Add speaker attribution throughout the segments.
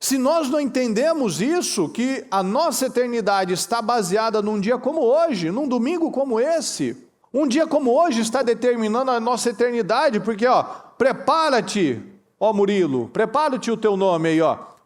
Speaker 1: Se nós não entendemos isso, que a nossa eternidade está baseada num dia como hoje, num domingo como esse, um dia como hoje está determinando a nossa eternidade, porque, prepara-te, Murilo, prepara-te o teu nome aí,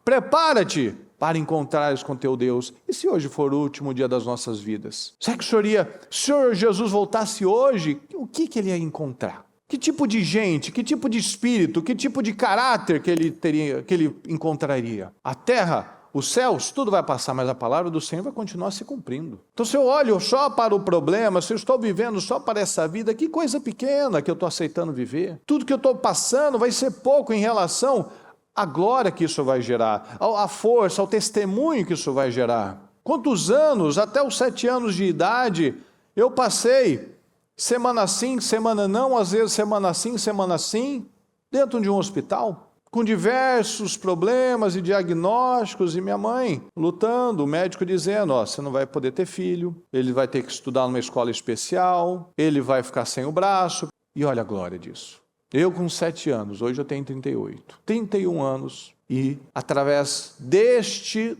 Speaker 1: prepara-te para encontrares com teu Deus. E se hoje for o último dia das nossas vidas? Será que se o Senhor Jesus voltasse hoje, o que ele ia encontrar? Que tipo de gente, que tipo de espírito, que tipo de caráter que ele encontraria? A terra, os céus, tudo vai passar, mas a palavra do Senhor vai continuar se cumprindo. Então, se eu olho só para o problema, se eu estou vivendo só para essa vida, que coisa pequena que eu estou aceitando viver. Tudo que eu estou passando vai ser pouco em relação à glória que isso vai gerar, à força, ao testemunho que isso vai gerar. Quantos anos, até os 7 anos de idade, eu passei semana sim, semana não, às vezes semana sim, dentro de um hospital, com diversos problemas e diagnósticos, e minha mãe lutando, o médico dizendo, você não vai poder ter filho, ele vai ter que estudar numa escola especial, ele vai ficar sem o braço, e olha a glória disso. Eu com 7 anos, hoje eu tenho 38, 31 anos, e através deste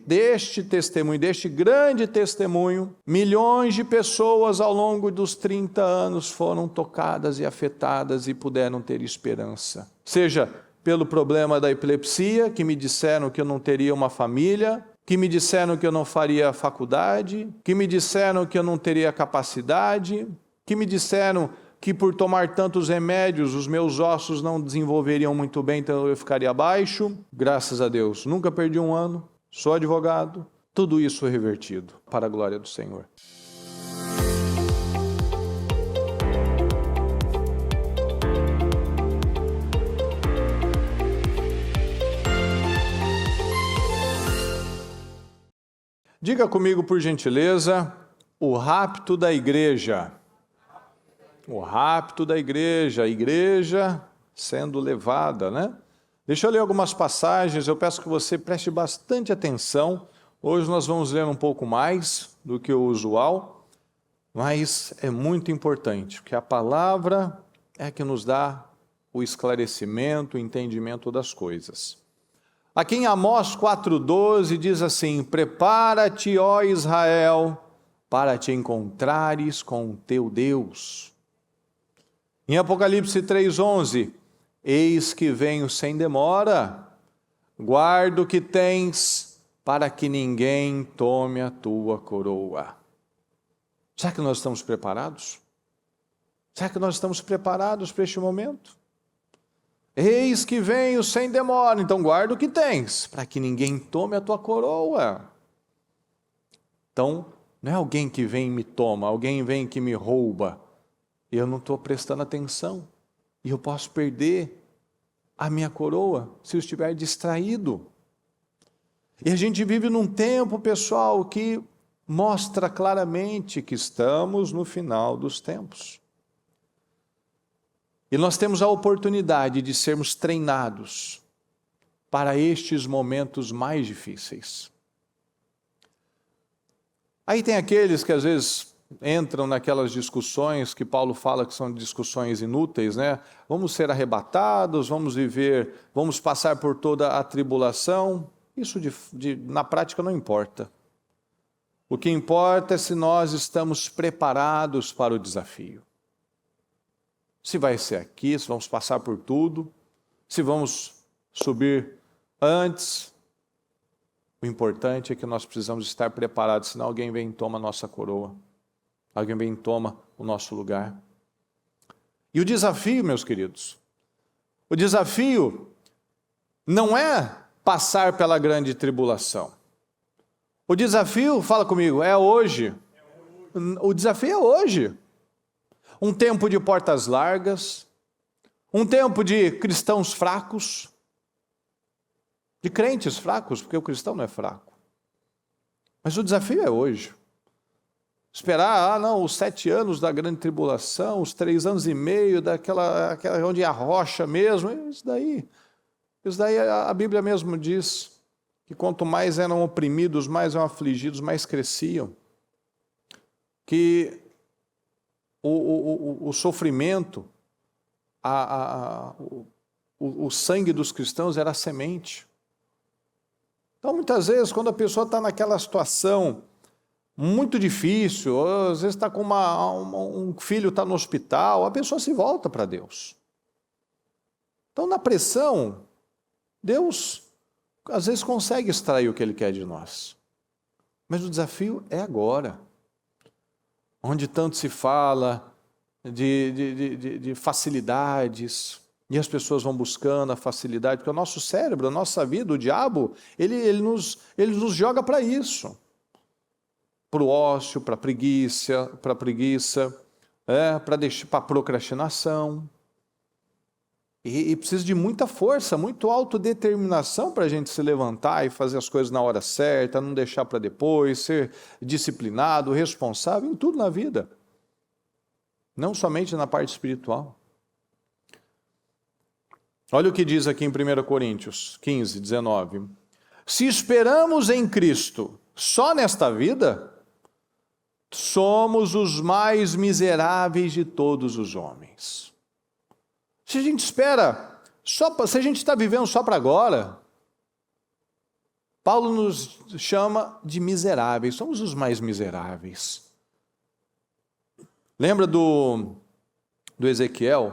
Speaker 1: testemunho, deste grande testemunho, milhões de pessoas ao longo dos 30 anos foram tocadas e afetadas e puderam ter esperança. Seja pelo problema da epilepsia, que me disseram que eu não teria uma família, que me disseram que eu não faria faculdade, que me disseram que eu não teria capacidade, que me disseram que por tomar tantos remédios os meus ossos não desenvolveriam muito bem, então eu ficaria baixo. Graças a Deus, nunca perdi um ano, sou advogado, tudo isso revertido para a glória do Senhor. Diga comigo, por gentileza, o rapto da igreja. O rapto da igreja, a igreja sendo levada, né? Deixa eu ler algumas passagens, eu peço que você preste bastante atenção. Hoje nós vamos ler um pouco mais do que o usual, mas é muito importante, porque a palavra é que nos dá o esclarecimento, o entendimento das coisas. Aqui em Amós 4,12 diz assim, prepara-te, ó Israel, para te encontrares com o teu Deus. Em Apocalipse 3,11, eis que venho sem demora, guarda o que tens, para que ninguém tome a tua coroa. Será que nós estamos preparados? Será que nós estamos preparados para este momento? Eis que venho sem demora, então guarda o que tens, para que ninguém tome a tua coroa. Então, não é alguém que vem e me toma, alguém vem que me rouba, e eu não estou prestando atenção, e eu posso perder a minha coroa se eu estiver distraído. E a gente vive num tempo, pessoal, que mostra claramente que estamos no final dos tempos. E nós temos a oportunidade de sermos treinados para estes momentos mais difíceis. Aí tem aqueles que às vezes entram naquelas discussões que Paulo fala que são discussões inúteis, né? Vamos ser arrebatados, vamos viver, vamos passar por toda a tribulação. Isso na prática não importa. O que importa é se nós estamos preparados para o desafio. Se vai ser aqui, se vamos passar por tudo, se vamos subir antes. O importante é que nós precisamos estar preparados, senão alguém vem e toma a nossa coroa. Alguém vem e toma o nosso lugar. E o desafio, meus queridos, o desafio não é passar pela grande tribulação. O desafio, fala comigo, é hoje. O desafio é hoje. Um tempo de portas largas, um tempo de cristãos fracos, de crentes fracos, porque o cristão não é fraco. Mas o desafio é hoje. Esperar, os 7 anos da grande tribulação, os 3 anos e meio daquela onde é a rocha mesmo, isso daí a Bíblia mesmo diz que quanto mais eram oprimidos, mais eram afligidos, mais cresciam. Que o sofrimento, o sangue dos cristãos era a semente. Então, muitas vezes, quando a pessoa está naquela situação muito difícil, ou às vezes está com um filho está no hospital, a pessoa se volta para Deus. Então, na pressão, Deus às vezes consegue extrair o que Ele quer de nós. Mas o desafio é agora, onde tanto se fala de facilidades, e as pessoas vão buscando a facilidade, porque o nosso cérebro, a nossa vida, o diabo, ele nos joga para isso. Para o ócio, para a preguiça, para a procrastinação. E precisa de muita força, muita autodeterminação para a gente se levantar e fazer as coisas na hora certa, não deixar para depois, ser disciplinado, responsável em tudo na vida. Não somente na parte espiritual. Olha o que diz aqui em 1 Coríntios 15, 19. Se esperamos em Cristo só nesta vida, somos os mais miseráveis de todos os homens. Se a gente espera, se a gente está vivendo só para agora, Paulo nos chama de miseráveis, somos os mais miseráveis. Lembra do Ezequias,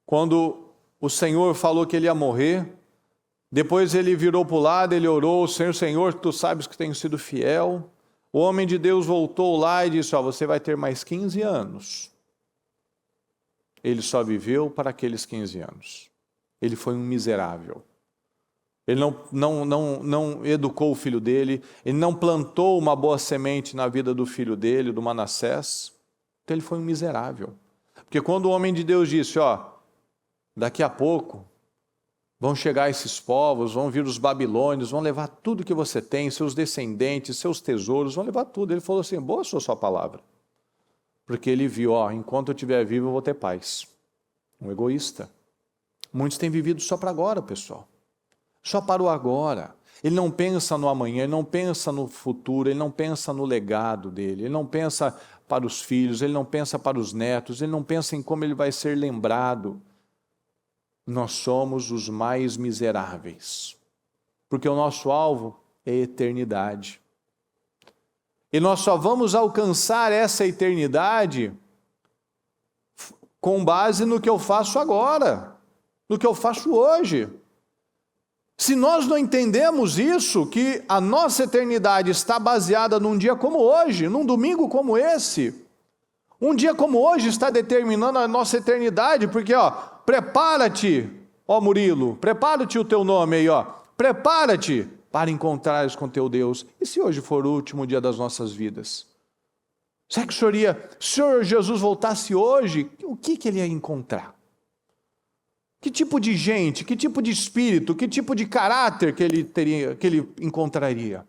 Speaker 1: quando o Senhor falou que ele ia morrer, depois ele virou para o lado, ele orou, Senhor, tu sabes que tenho sido fiel. O homem de Deus voltou lá e disse, você vai ter mais 15 anos. Ele só viveu para aqueles 15 anos. Ele foi um miserável. Ele não educou o filho dele, ele não plantou uma boa semente na vida do filho dele, do Manassés. Então ele foi um miserável. Porque quando o homem de Deus disse, daqui a pouco vão chegar esses povos, vão vir os babilônios, vão levar tudo que você tem, seus descendentes, seus tesouros, vão levar tudo. Ele falou assim, boa sua palavra. Porque ele viu, enquanto eu estiver vivo eu vou ter paz. Um egoísta. Muitos têm vivido só para agora, pessoal. Só para o agora. Ele não pensa no amanhã, ele não pensa no futuro, ele não pensa no legado dele, ele não pensa para os filhos, ele não pensa para os netos, ele não pensa em como ele vai ser lembrado. Nós somos os mais miseráveis, porque o nosso alvo é a eternidade. E nós só vamos alcançar essa eternidade com base no que eu faço agora, no que eu faço hoje. Se nós não entendemos isso, que a nossa eternidade está baseada num dia como hoje, num domingo como esse, um dia como hoje está determinando a nossa eternidade, porque, prepara-te, Murilo, prepara-te o teu nome aí, prepara-te para encontrares com teu Deus. E se hoje for o último dia das nossas vidas? Será que se o Senhor Jesus voltasse hoje, o que ele ia encontrar? Que tipo de gente, que tipo de espírito, que tipo de caráter que ele encontraria?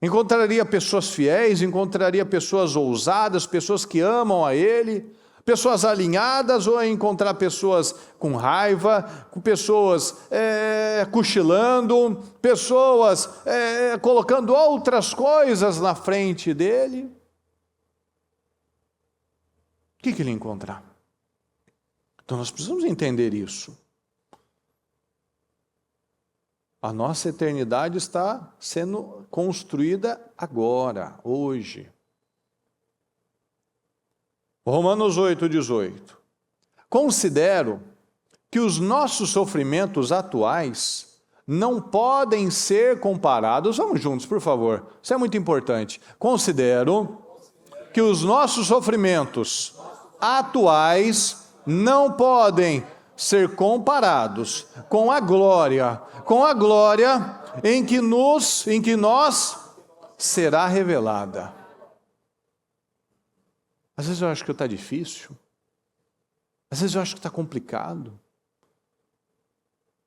Speaker 1: Encontraria pessoas fiéis, encontraria pessoas ousadas, pessoas que amam a Ele, pessoas alinhadas, ou encontrar pessoas com raiva, com pessoas cochilando, pessoas colocando outras coisas na frente dele? O que ele ia encontrar? Então nós precisamos entender isso. A nossa eternidade está sendo construída agora, hoje. Romanos 8,18. Considero que os nossos sofrimentos atuais não podem ser comparados. Vamos juntos, por favor. Isso é muito importante. Considero que os nossos sofrimentos atuais não podem ser comparados com a glória em que nós será revelada. Às vezes eu acho que está difícil, às vezes eu acho que está complicado.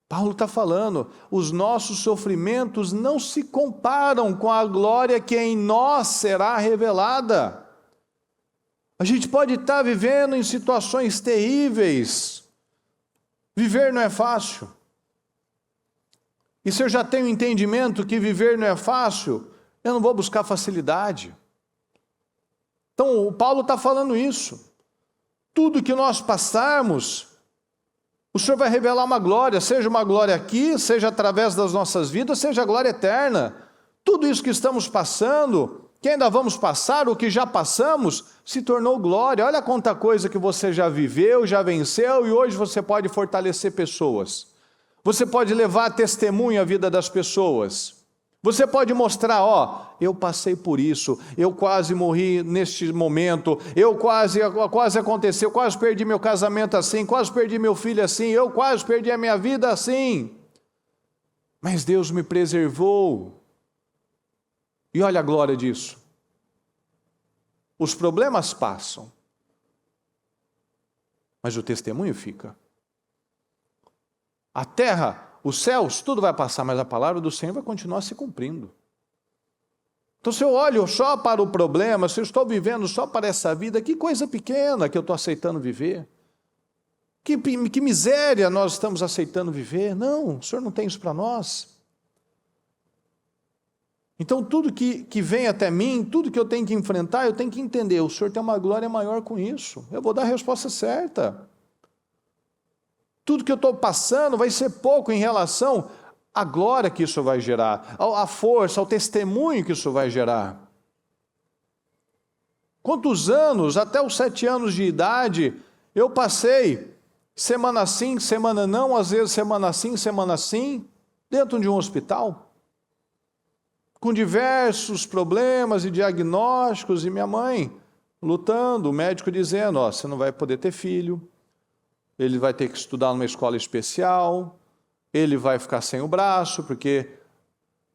Speaker 1: Paulo está falando, os nossos sofrimentos não se comparam com a glória que em nós será revelada. A gente pode estar vivendo em situações terríveis. Viver não é fácil. E se eu já tenho entendimento que viver não é fácil, eu não vou buscar facilidade. Então, o Paulo está falando isso. Tudo que nós passarmos O Senhor vai revelar uma glória, seja uma glória aqui, seja através das nossas vidas, seja a glória eterna. Tudo isso que estamos passando, que ainda vamos passar, o que já passamos, se tornou glória. Olha quanta coisa que você já viveu, já venceu, e hoje você pode fortalecer pessoas. Você pode levar testemunho à vida das pessoas. Você pode mostrar, ó, eu passei por isso, eu quase morri neste momento, quase aconteceu, quase perdi meu casamento assim, quase perdi meu filho assim, eu quase perdi a minha vida assim. Mas Deus me preservou. E olha a glória disso. Os problemas passam, mas o testemunho fica. A terra, os céus, tudo vai passar, mas a palavra do Senhor vai continuar se cumprindo. Então, se eu olho só para o problema, se eu estou vivendo só para essa vida, que coisa pequena que eu estou aceitando viver. Que miséria nós estamos aceitando viver. Não, o Senhor não tem isso para nós. Então, tudo que vem até mim, tudo que eu tenho que enfrentar, eu tenho que entender, o Senhor tem uma glória maior com isso. Eu vou dar a resposta certa. Tudo que eu estou passando vai ser pouco em relação à glória que isso vai gerar, à força, ao testemunho que isso vai gerar. Quantos anos, até os 7 anos de idade, eu passei semana sim, semana não, às vezes semana sim, dentro de um hospital, com diversos problemas e diagnósticos, e minha mãe lutando, o médico dizendo, ó, você não vai poder ter filho, ele vai ter que estudar numa escola especial, ele vai ficar sem o braço, porque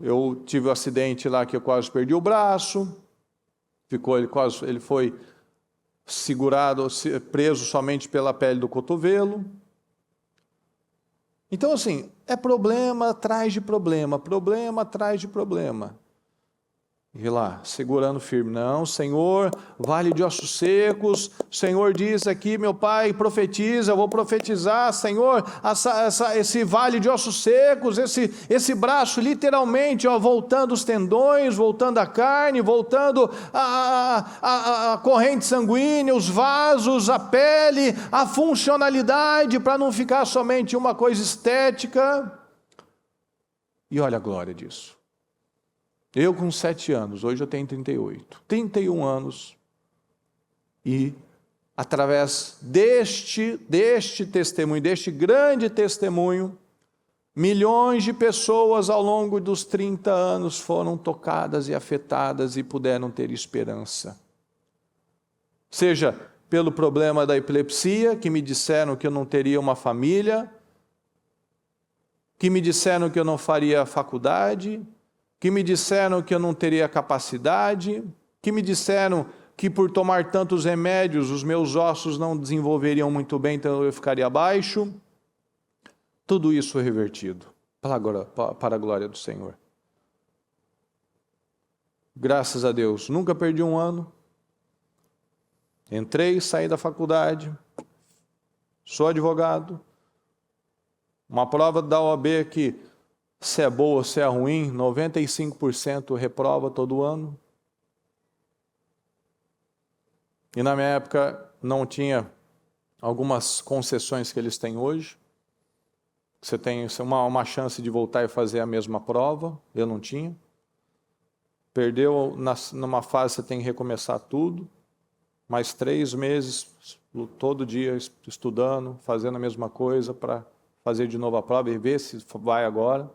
Speaker 1: eu tive um acidente lá que eu quase perdi o braço, ele foi segurado, preso somente pela pele do cotovelo. Então, assim, é problema atrás de problema, problema atrás de problema. E lá, segurando firme, não, Senhor, vale de ossos secos, Senhor diz aqui, meu pai, profetiza, eu vou profetizar, Senhor, esse vale de ossos secos, esse braço literalmente, ó, voltando os tendões, voltando a carne, voltando a corrente sanguínea, os vasos, a pele, a funcionalidade, para não ficar somente uma coisa estética. E olha a glória disso. Eu com 7 anos, hoje eu tenho 38, 31 anos, e através deste testemunho, deste grande testemunho, milhões de pessoas ao longo dos 30 anos foram tocadas e afetadas e puderam ter esperança. Seja pelo problema da epilepsia, que me disseram que eu não teria uma família, que me disseram que eu não faria faculdade, que me disseram que eu não teria capacidade, que me disseram que por tomar tantos remédios os meus ossos não desenvolveriam muito bem, então eu ficaria baixo. Tudo isso foi revertido para a glória do Senhor. Graças a Deus, nunca perdi um ano. Entrei, saí da faculdade, sou advogado. Uma prova da OAB que se é boa ou se é ruim, 95% reprova todo ano. E na minha época não tinha algumas concessões que eles têm hoje. Você tem uma chance de voltar e fazer a mesma prova, eu não tinha. Perdeu, numa fase você tem que recomeçar tudo. Mais 3 meses, todo dia estudando, fazendo a mesma coisa para fazer de novo a prova e ver se vai agora.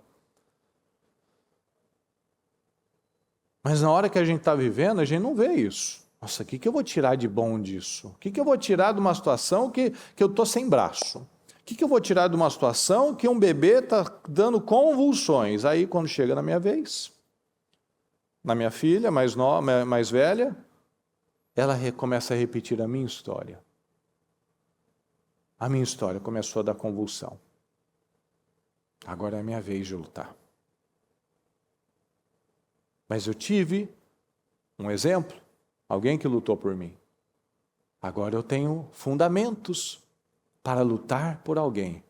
Speaker 1: Mas na hora que a gente está vivendo, a gente não vê isso. Nossa, o que eu vou tirar de bom disso? O que eu vou tirar de uma situação que eu estou sem braço? O que eu vou tirar de uma situação que um bebê está dando convulsões? Aí, quando chega na minha vez, na minha filha mais velha, ela começa a repetir a minha história. A minha história começou a dar convulsão. Agora é a minha vez de lutar. Mas eu tive um exemplo, alguém que lutou por mim. Agora eu tenho fundamentos para lutar por alguém,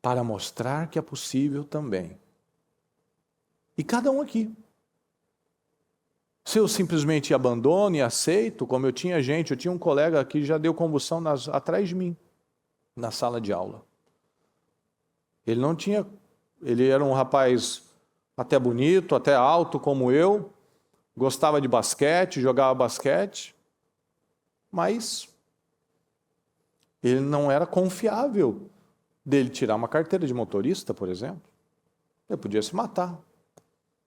Speaker 1: para mostrar que é possível também. E cada um aqui. Se eu simplesmente abandono e aceito, como eu tinha um colega que já deu convulsão atrás de mim, na sala de aula. Ele era um rapaz até bonito, até alto como eu, gostava de basquete, jogava basquete, mas ele não era confiável dele tirar uma carteira de motorista, por exemplo. Ele podia se matar.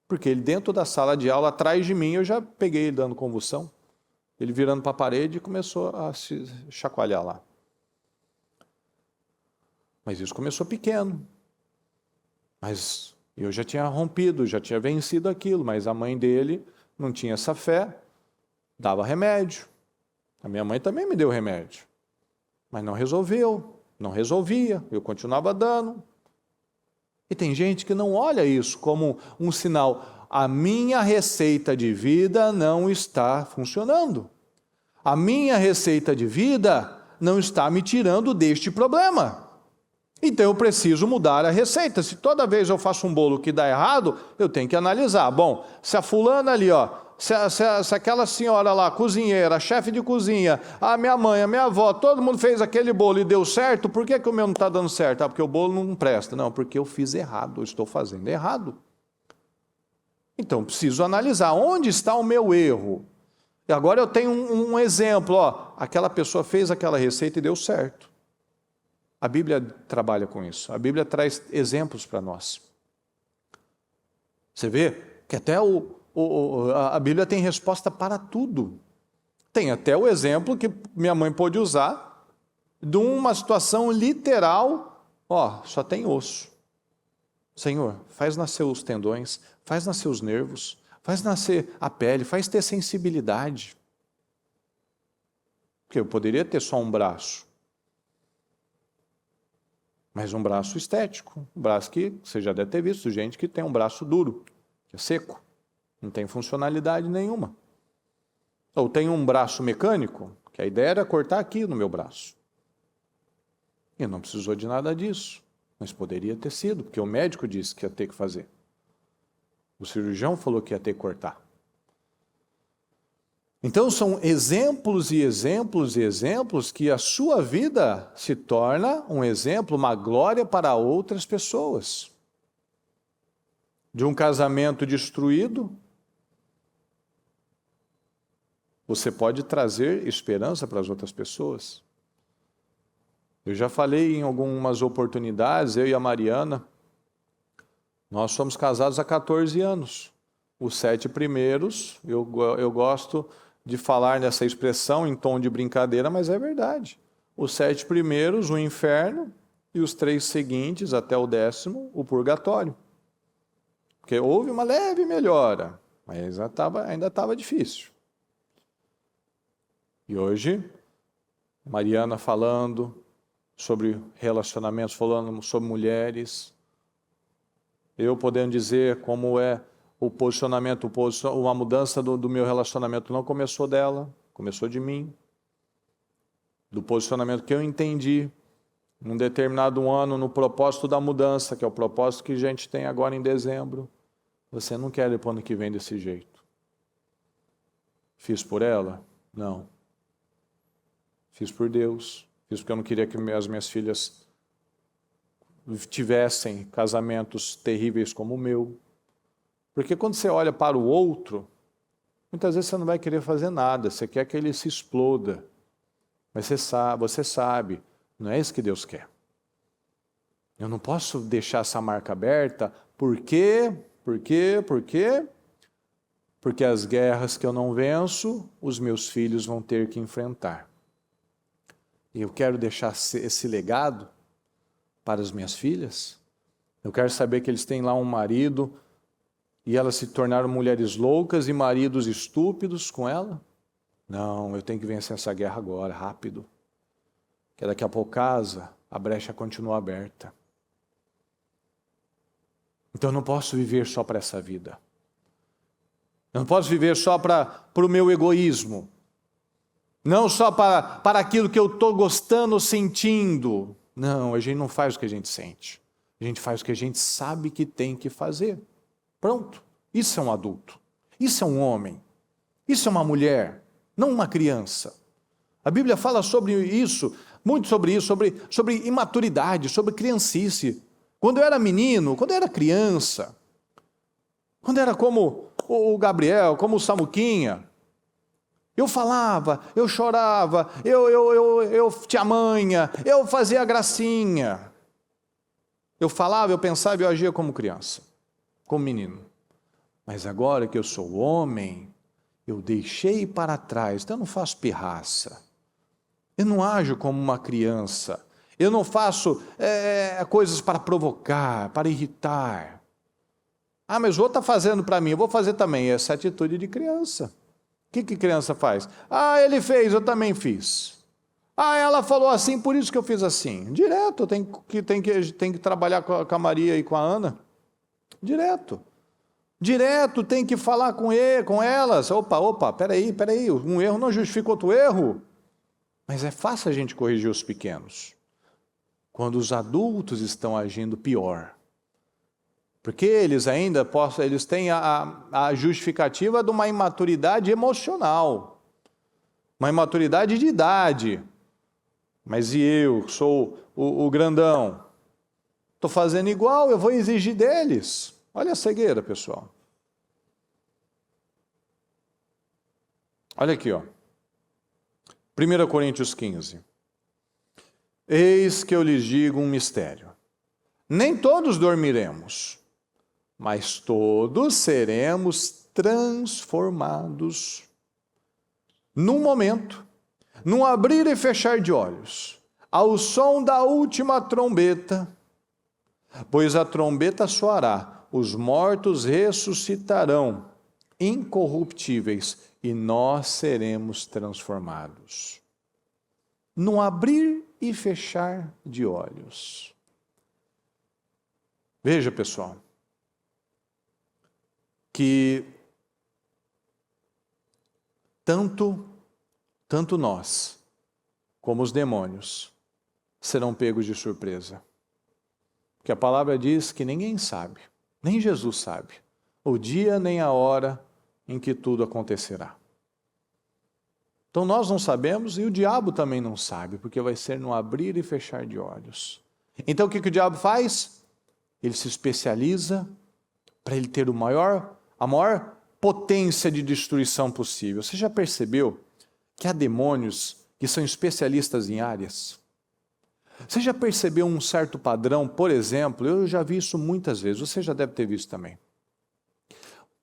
Speaker 1: Porque ele dentro da sala de aula, atrás de mim, eu já peguei ele dando convulsão. Ele virando para a parede e começou a se chacoalhar lá. Mas isso começou pequeno. Mas eu já tinha rompido, já tinha vencido aquilo, mas a mãe dele não tinha essa fé, dava remédio. A minha mãe também me deu remédio. Mas não resolveu, não resolvia, eu continuava dando. E tem gente que não olha isso como um sinal. A minha receita de vida não está funcionando. A minha receita de vida não está me tirando deste problema. Então eu preciso mudar a receita. Se toda vez eu faço um bolo que dá errado, eu tenho que analisar. Bom, se a fulana ali, se aquela senhora lá, cozinheira, chefe de cozinha, a minha mãe, a minha avó, todo mundo fez aquele bolo e deu certo, por que o meu não está dando certo? Porque o bolo não presta. Não, porque eu fiz errado, eu estou fazendo errado. Então preciso analisar onde está o meu erro. E agora eu tenho um exemplo. Aquela pessoa fez aquela receita e deu certo. A Bíblia trabalha com isso. A Bíblia traz exemplos para nós. Você vê que até a Bíblia tem resposta para tudo. Tem até o exemplo que minha mãe pôde usar de uma situação literal. Só tem osso. Senhor, faz nascer os tendões, faz nascer os nervos, faz nascer a pele, faz ter sensibilidade. Porque eu poderia ter só um braço. Mas um braço estético, um braço que você já deve ter visto, gente que tem um braço duro, que é seco, não tem funcionalidade nenhuma. Ou tem um braço mecânico, que a ideia era cortar aqui no meu braço. E não precisou de nada disso, mas poderia ter sido, porque o médico disse que ia ter que fazer. O cirurgião falou que ia ter que cortar. Então são exemplos e exemplos e exemplos que a sua vida se torna um exemplo, uma glória para outras pessoas. De um casamento destruído, você pode trazer esperança para as outras pessoas. Eu já falei em algumas oportunidades, eu e a Mariana, nós somos casados há 14 anos. Os 7 primeiros, eu gosto de falar nessa expressão em tom de brincadeira, mas é verdade. Os 7 primeiros, o inferno, e os 3 seguintes, até o 10º, o purgatório. Porque houve uma leve melhora, mas ainda estava difícil. E hoje, Mariana falando sobre relacionamentos, falando sobre mulheres, eu podendo dizer como é o posicionamento, uma mudança do meu relacionamento não começou dela, começou de mim. Do posicionamento que eu entendi, num determinado ano, no propósito da mudança, que é o propósito que a gente tem agora em dezembro. Você não quer ir para o ano que vem desse jeito. Fiz por ela? Não. Fiz por Deus. Fiz porque eu não queria que as minhas filhas tivessem casamentos terríveis como o meu. Porque quando você olha para o outro, muitas vezes você não vai querer fazer nada, você quer que ele se exploda. Mas você sabe, não é isso que Deus quer. Eu não posso deixar essa marca aberta, por quê? Por quê? Por quê? Porque as guerras que eu não venço, os meus filhos vão ter que enfrentar. E eu quero deixar esse legado para as minhas filhas. Eu quero saber que eles têm lá um marido e elas se tornaram mulheres loucas e maridos estúpidos com ela? Não, eu tenho que vencer essa guerra agora, rápido. Que daqui a pouco a brecha continua aberta. Então eu não posso viver só para essa vida. Eu não posso viver só para o meu egoísmo. Não só para aquilo que eu estou gostando, sentindo. Não, a gente não faz o que a gente sente. A gente faz o que a gente sabe que tem que fazer. Pronto. Isso é um adulto. Isso é um homem. Isso é uma mulher, não uma criança. A Bíblia fala sobre isso, muito sobre isso, sobre imaturidade, sobre criancice. Quando eu era menino, quando eu era criança, quando era como o Gabriel, como o Samuquinha, eu falava, eu chorava, eu tinha manha, eu fazia gracinha. Eu falava, eu pensava e eu agia como criança, como menino. Mas agora que eu sou homem, eu deixei para trás, então eu não faço pirraça. Eu não ajo como uma criança. Eu não faço coisas para provocar, para irritar. Ah, mas o outro está fazendo para mim, eu vou fazer também. Essa atitude de criança. O que criança faz? Ah, ele fez, eu também fiz. Ah, ela falou assim, por isso que eu fiz assim. Direto, tem que trabalhar com a Maria e com a Ana. Direto. Direto tem que falar com elas. Opa, peraí. Um erro não justifica outro erro. Mas é fácil a gente corrigir os pequenos. Quando os adultos estão agindo pior. Porque eles ainda eles têm a justificativa de uma imaturidade emocional. Uma imaturidade de idade. Mas e eu, sou o grandão? Estou fazendo igual, eu vou exigir deles. Olha a cegueira, pessoal. Olha aqui, ó. 1 Coríntios 15. Eis que eu lhes digo um mistério. Nem todos dormiremos, mas todos seremos transformados num momento, num abrir e fechar de olhos, ao som da última trombeta, pois a trombeta soará, os mortos ressuscitarão, incorruptíveis, e nós seremos transformados. Num abrir e fechar de olhos. Veja, pessoal, que tanto nós, como os demônios, serão pegos de surpresa. Porque a palavra diz que ninguém sabe, nem Jesus sabe, o dia nem a hora em que tudo acontecerá. Então nós não sabemos e o diabo também não sabe, porque vai ser no abrir e fechar de olhos. Então o que o diabo faz? Ele se especializa para ele ter a maior potência de destruição possível. Você já percebeu que há demônios que são especialistas em áreas? Você já percebeu um certo padrão? Por exemplo, eu já vi isso muitas vezes, você já deve ter visto também.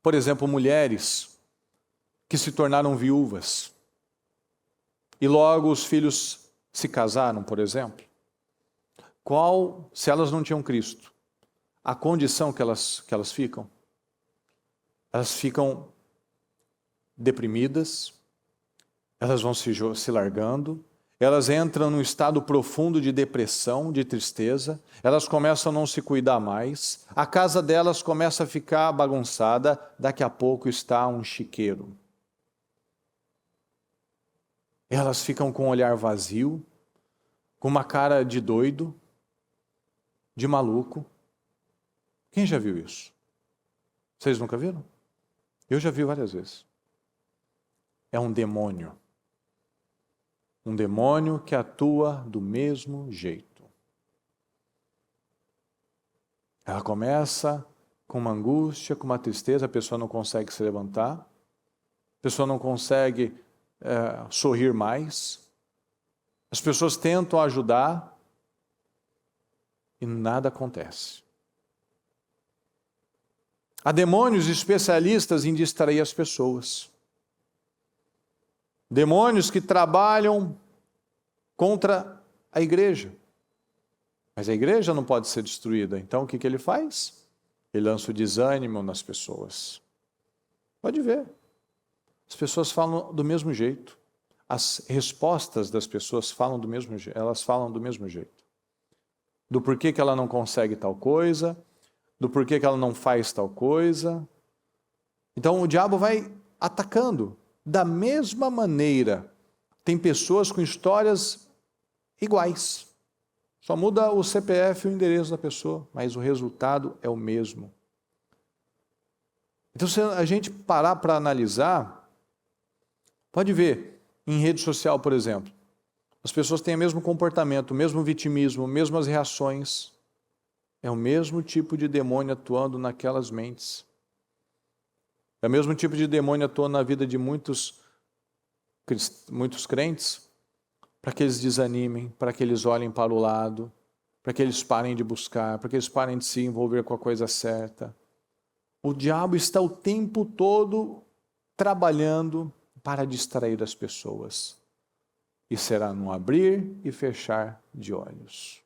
Speaker 1: Por exemplo, mulheres que se tornaram viúvas e logo os filhos se casaram, por exemplo. Se elas não tinham Cristo, a condição que elas ficam? Elas ficam deprimidas, elas vão se largando, elas entram num estado profundo de depressão, de tristeza, elas começam a não se cuidar mais, a casa delas começa a ficar bagunçada, daqui a pouco está um chiqueiro. Elas ficam com um olhar vazio, com uma cara de doido, de maluco. Quem já viu isso? Vocês nunca viram? Eu já vi várias vezes. É um demônio. Um demônio que atua do mesmo jeito. Ela começa com uma angústia, com uma tristeza, a pessoa não consegue se levantar, a pessoa não consegue sorrir mais, as pessoas tentam ajudar e nada acontece. Há demônios especialistas em distrair as pessoas. Demônios que trabalham contra a igreja. Mas a igreja não pode ser destruída. Então o que ele faz? Ele lança o desânimo nas pessoas. Pode ver. As pessoas falam do mesmo jeito. As respostas das pessoas falam do mesmo jeito. Elas falam do mesmo jeito. Do porquê que ela não consegue tal coisa, do porquê que ela não faz tal coisa. Então o diabo vai atacando. Da mesma maneira, tem pessoas com histórias iguais. Só muda o CPF e o endereço da pessoa, mas o resultado é o mesmo. Então, se a gente parar para analisar, pode ver, em rede social, por exemplo, as pessoas têm o mesmo comportamento, o mesmo vitimismo, mesmas reações. É o mesmo tipo de demônio atuando naquelas mentes. É o mesmo tipo de demônio atuando na vida de muitos crentes, para que eles desanimem, para que eles olhem para o lado, para que eles parem de buscar, para que eles parem de se envolver com a coisa certa. O diabo está o tempo todo trabalhando para distrair as pessoas. E será num abrir e fechar de olhos.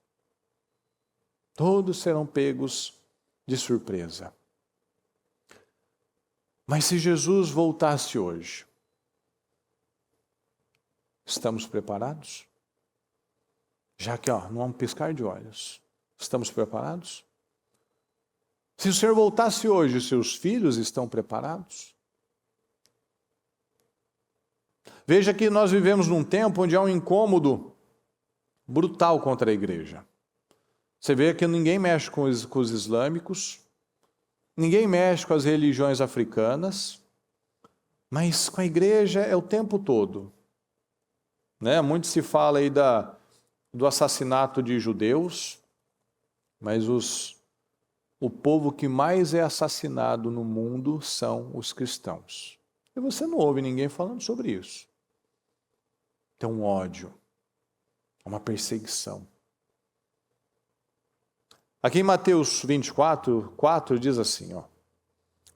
Speaker 1: Todos serão pegos de surpresa. Mas se Jesus voltasse hoje, estamos preparados? Já que, não há um piscar de olhos, estamos preparados? Se o Senhor voltasse hoje, seus filhos estão preparados? Veja que nós vivemos num tempo onde há um incômodo brutal contra a igreja. Você vê que ninguém mexe com os islâmicos, ninguém mexe com as religiões africanas, mas com a igreja é o tempo todo. Muito se fala aí do assassinato de judeus, mas o povo que mais é assassinado no mundo são os cristãos. E você não ouve ninguém falando sobre isso. Tem um ódio, uma perseguição. Aqui em Mateus 24, 4 diz assim,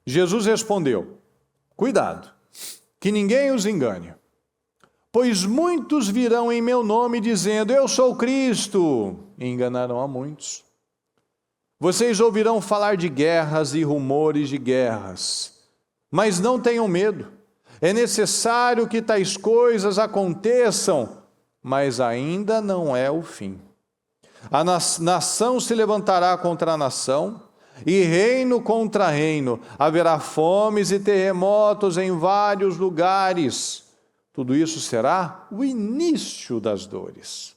Speaker 1: Jesus respondeu, cuidado, que ninguém os engane, pois muitos virão em meu nome dizendo, eu sou Cristo, e enganarão a muitos. Vocês ouvirão falar de guerras e rumores de guerras, mas não tenham medo. É necessário que tais coisas aconteçam, mas ainda não é o fim. A nação se levantará contra a nação, e reino contra reino. Haverá fomes e terremotos em vários lugares. Tudo isso será o início das dores.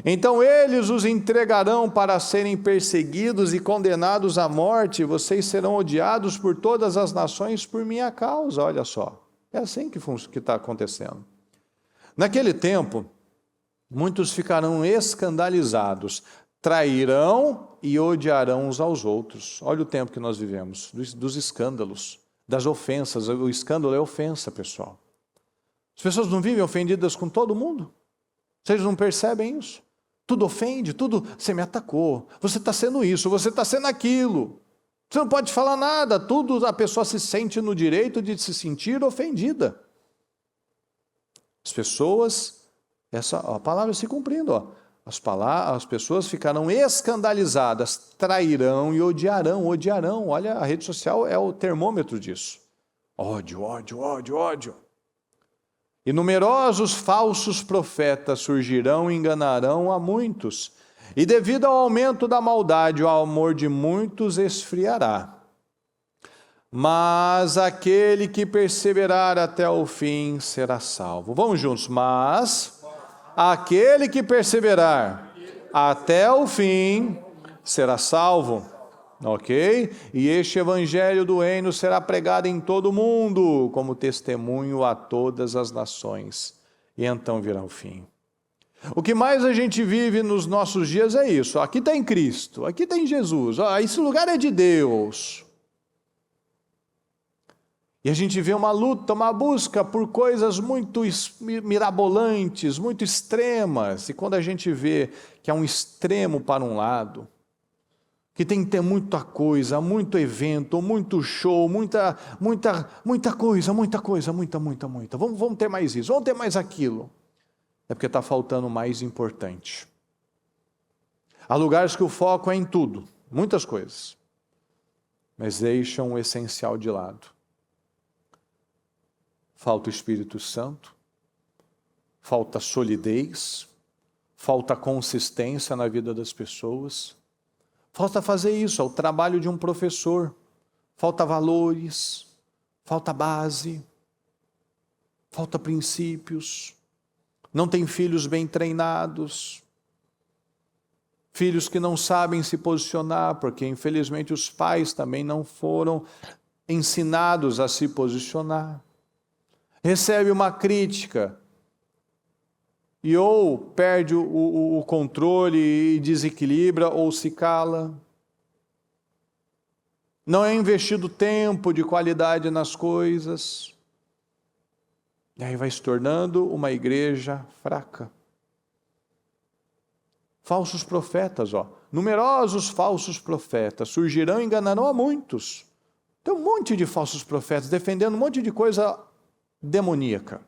Speaker 1: Então eles os entregarão para serem perseguidos e condenados à morte. Vocês serão odiados por todas as nações por minha causa. Olha só, é assim que está acontecendo. Naquele tempo, muitos ficarão escandalizados, trairão e odiarão uns aos outros. Olha o tempo que nós vivemos, dos escândalos, das ofensas. O escândalo é ofensa, pessoal. As pessoas não vivem ofendidas com todo mundo? Vocês não percebem isso? Tudo ofende, tudo, você me atacou, você está sendo isso, você está sendo aquilo. Você não pode falar nada, tudo a pessoa se sente no direito de se sentir ofendida. As pessoas, a palavra se cumprindo, as pessoas ficarão escandalizadas, trairão e odiarão. Olha, a rede social é o termômetro disso. Ódio, ódio, ódio, ódio. E numerosos falsos profetas surgirão e enganarão a muitos. E devido ao aumento da maldade, o amor de muitos esfriará. Mas aquele que perseverar até o fim será salvo. Vamos juntos. Mas aquele que perseverar até o fim será salvo. Ok? E este evangelho do reino será pregado em todo o mundo, como testemunho a todas as nações. E então virá o fim. O que mais a gente vive nos nossos dias é isso. Aqui tem Cristo, aqui tem Jesus. Esse lugar é de Deus. E a gente vê uma luta, uma busca por coisas muito mirabolantes, muito extremas. E quando a gente vê que há um extremo para um lado, que tem que ter muita coisa, muito evento, muito show, muita coisa, muita. Vamos ter mais isso, vamos ter mais aquilo. É porque está faltando o mais importante. Há lugares que o foco é em tudo, muitas coisas, mas deixam o essencial de lado. Falta o Espírito Santo, falta solidez, falta consistência na vida das pessoas. Falta fazer isso, é o trabalho de um professor. Falta valores, falta base, falta princípios. Não tem filhos bem treinados. Filhos que não sabem se posicionar, porque infelizmente os pais também não foram ensinados a se posicionar. Recebe uma crítica e ou perde o controle e desequilibra ou se cala. não é investido tempo de qualidade nas coisas. E aí vai se tornando uma igreja fraca. Falsos profetas, numerosos falsos profetas surgirão e enganarão a muitos. Tem um monte de falsos profetas defendendo um monte de coisa demoníaca.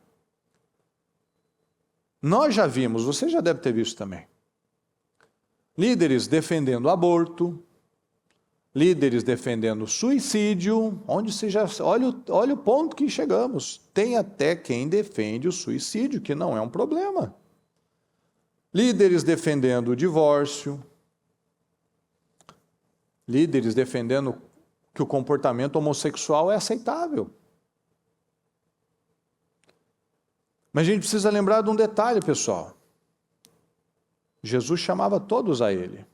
Speaker 1: Nós já vimos, você já deve ter visto também, líderes defendendo aborto, líderes defendendo suicídio, onde você já olha o ponto que chegamos. Tem até quem defende o suicídio, que não é um problema. Líderes defendendo o divórcio, líderes defendendo que o comportamento homossexual é aceitável. Mas a gente precisa lembrar de um detalhe, pessoal. Jesus chamava todos a ele.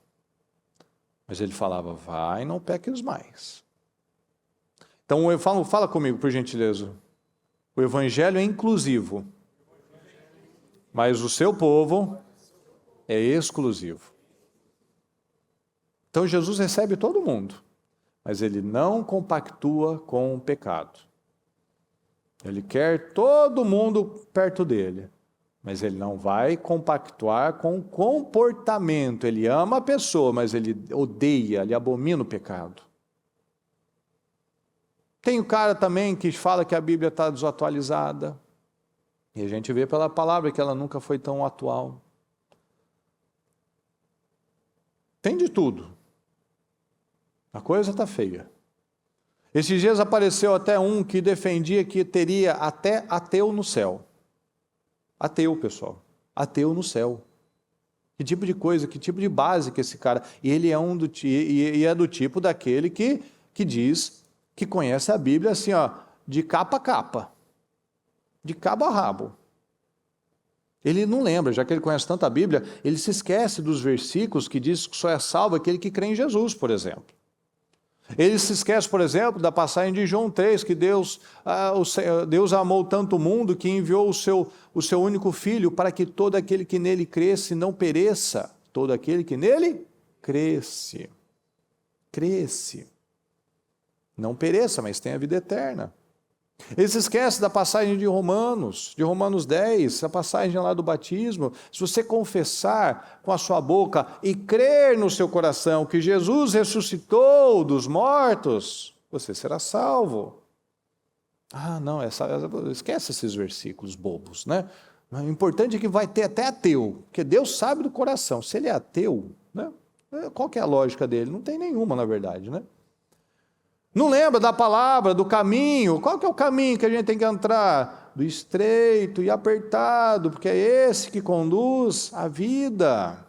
Speaker 1: Mas ele falava, vai, não peques mais. Então, fala comigo, por gentileza. O evangelho é inclusivo. Mas o seu povo é exclusivo. Então, Jesus recebe todo mundo. Mas ele não compactua com o pecado. Ele quer todo mundo perto dele, mas ele não vai compactuar com o comportamento. Ele ama a pessoa, mas ele odeia, ele abomina o pecado. Tem o cara também que fala que a Bíblia está desatualizada, e a gente vê pela palavra que ela nunca foi tão atual. Tem de tudo. A coisa está feia. Esses dias apareceu até um que defendia que teria até ateu no céu. Ateu, pessoal. Ateu no céu. Que tipo de coisa, que tipo de base que esse cara... E ele é do tipo daquele que diz que conhece a Bíblia assim, de capa a capa. De cabo a rabo. Ele não lembra, já que ele conhece tanto a Bíblia, ele se esquece dos versículos que diz que só é salvo aquele que crê em Jesus, por exemplo. Ele se esquece, por exemplo, da passagem de João 3, que Deus amou tanto o mundo que enviou o seu único filho para que todo aquele que nele cresce não pereça. Todo aquele que nele cresce. Não pereça, mas tenha vida eterna. Ele se esquece da passagem de Romanos 10, a passagem lá do batismo. Se você confessar com a sua boca e crer no seu coração que Jesus ressuscitou dos mortos, você será salvo. Não, esquece esses versículos bobos, né? O importante é que vai ter até ateu, porque Deus sabe do coração. Se ele é ateu, né? Qual que é a lógica dele? Não tem nenhuma, na verdade, né? Não lembra da palavra, do caminho? Qual que é o caminho que a gente tem que entrar? Do estreito e apertado, porque é esse que conduz à vida.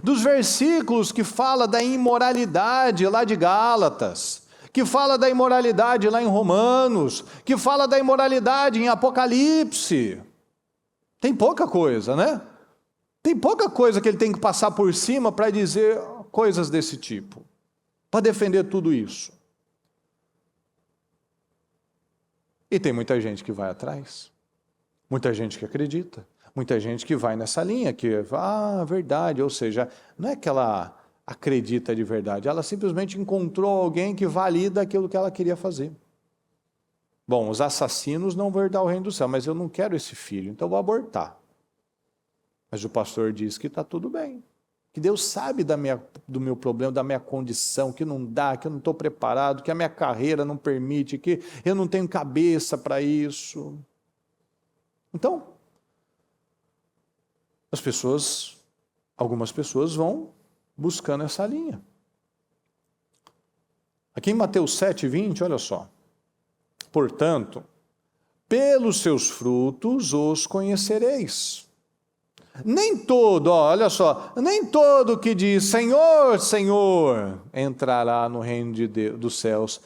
Speaker 1: Dos versículos que fala da imoralidade lá de Gálatas, que fala da imoralidade lá em Romanos, que fala da imoralidade em Apocalipse. Tem pouca coisa, né? Tem pouca coisa que ele tem que passar por cima para dizer coisas desse tipo. Para defender tudo isso. E tem muita gente que vai atrás. Muita gente que acredita. Muita gente que vai nessa linha, que verdade, ou seja, não é que ela acredita de verdade, ela simplesmente encontrou alguém que valida aquilo que ela queria fazer. Bom, os assassinos não vão herdar o reino do céu, mas eu não quero esse filho, então eu vou abortar. Mas o pastor diz que está tudo bem. Que Deus sabe do meu problema, da minha condição, que não dá, que eu não estou preparado, que a minha carreira não permite, que eu não tenho cabeça para isso. Então, algumas pessoas vão buscando essa linha. Aqui em Mateus 7:20, olha só. Portanto, pelos seus frutos os conhecereis. Nem todo, olha só, nem todo que diz Senhor, Senhor, entrará no reino dos céus.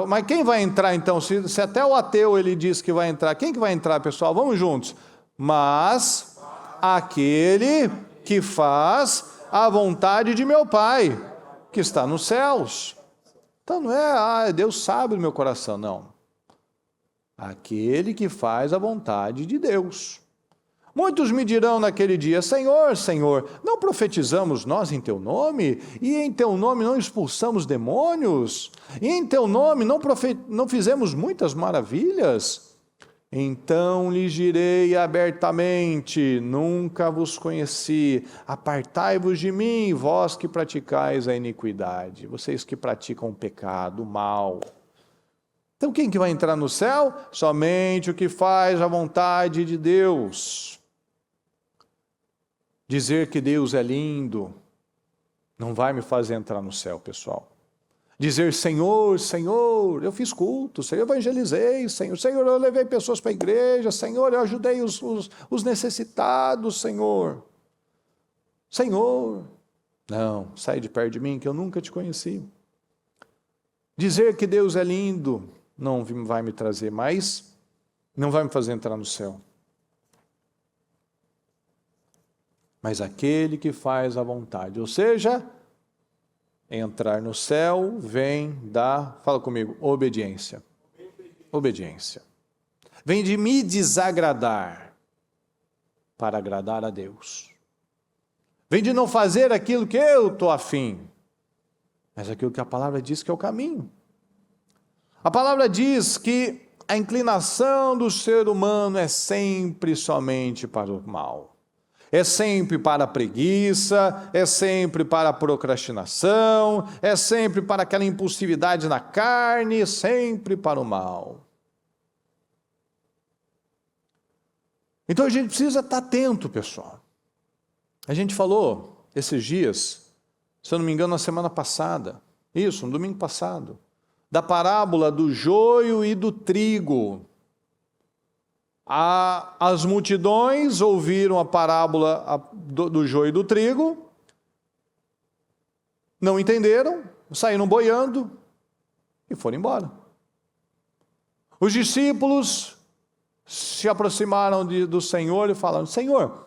Speaker 1: Mas quem vai entrar então? Se até o ateu ele diz que vai entrar, quem que vai entrar, pessoal? Vamos juntos. Mas aquele que faz a vontade de meu Pai, que está nos céus. Então não é, Deus sabe do meu coração, não. Aquele que faz a vontade de Deus. Muitos me dirão naquele dia: Senhor, Senhor, não profetizamos nós em Teu nome? E em Teu nome não expulsamos demônios? E em Teu nome não fizemos muitas maravilhas? Então lhes direi abertamente: nunca vos conheci, apartai-vos de mim, vós que praticais a iniquidade, vocês que praticam o pecado, o mal. Então quem que vai entrar no céu? Somente o que faz a vontade de Deus. Dizer que Deus é lindo não vai me fazer entrar no céu, pessoal. Dizer: Senhor, Senhor, eu fiz culto, Senhor, eu evangelizei, Senhor, eu levei pessoas para a igreja, Senhor, eu ajudei os necessitados, Senhor. Senhor, não, sai de perto de mim que eu nunca te conheci. Dizer que Deus é lindo não vai me trazer mais, não vai me fazer entrar no céu. Mas aquele que faz a vontade, ou seja, entrar no céu vem da, fala comigo, obediência. Obediência. Vem de me desagradar para agradar a Deus. Vem de não fazer aquilo que eu estou afim, mas aquilo que a palavra diz que é o caminho. A palavra diz que a inclinação do ser humano é sempre somente para o mal. É sempre para a preguiça, é sempre para a procrastinação, é sempre para aquela impulsividade na carne, sempre para o mal. Então a gente precisa estar atento, pessoal. A gente falou esses dias, se eu não me engano, na semana passada, no domingo passado, da parábola do joio e do trigo. As multidões ouviram a parábola do joio e do trigo, não entenderam, saíram boiando e foram embora. Os discípulos se aproximaram do Senhor e falaram: Senhor,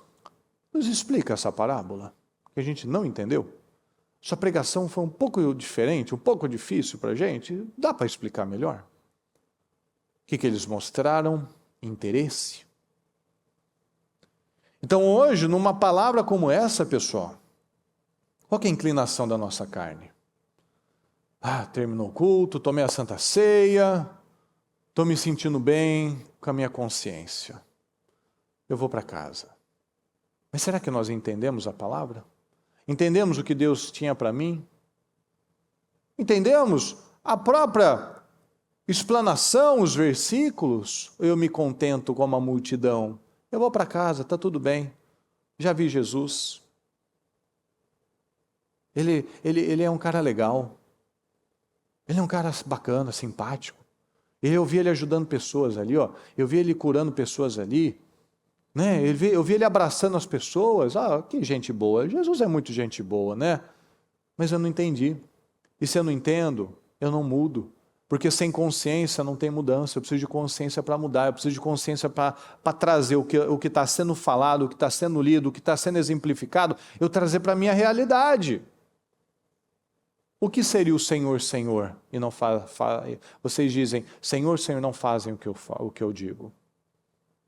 Speaker 1: nos explica essa parábola, que a gente não entendeu. Sua pregação foi um pouco diferente, um pouco difícil para a gente, dá para explicar melhor? O que eles mostraram? Interesse. Então hoje, numa palavra como essa, pessoal, qual que é a inclinação da nossa carne? Terminou o culto, tomei a Santa Ceia, estou me sentindo bem com a minha consciência. Eu vou para casa. Mas será que nós entendemos a palavra? Entendemos o que Deus tinha para mim? Entendemos a própria explanação, os versículos? Eu me contento com a multidão. Eu vou para casa, está tudo bem. Já vi Jesus. Ele é um cara legal. Ele é um cara bacana, simpático. Eu vi ele ajudando pessoas ali, ó. Eu vi ele curando pessoas ali. Né? Eu vi ele abraçando as pessoas. Que gente boa. Jesus é muito gente boa, né? Mas eu não entendi. E se eu não entendo, eu não mudo. Porque sem consciência não tem mudança. Eu preciso de consciência para mudar. Eu preciso de consciência para trazer o que está sendo falado, o que está sendo lido, o que está sendo exemplificado, eu trazer para a minha realidade. O que seria o Senhor, Senhor? E não vocês dizem: Senhor, Senhor, não fazem o que eu digo.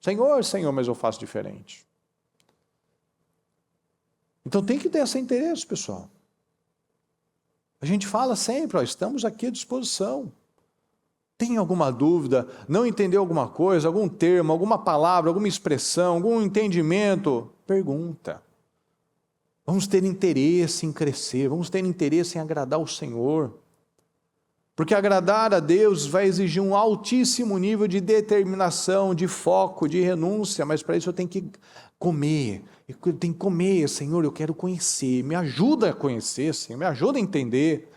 Speaker 1: Senhor, Senhor, mas eu faço diferente. Então tem que ter esse interesse, pessoal. A gente fala sempre: estamos aqui à disposição. Tem alguma dúvida, não entendeu alguma coisa, algum termo, alguma palavra, alguma expressão, algum entendimento? Pergunta. Vamos ter interesse em crescer, vamos ter interesse em agradar o Senhor. Porque agradar a Deus vai exigir um altíssimo nível de determinação, de foco, de renúncia, mas para isso eu tenho que comer. Eu tenho que comer, Senhor, eu quero conhecer. Me ajuda a conhecer, Senhor, me ajuda a entender.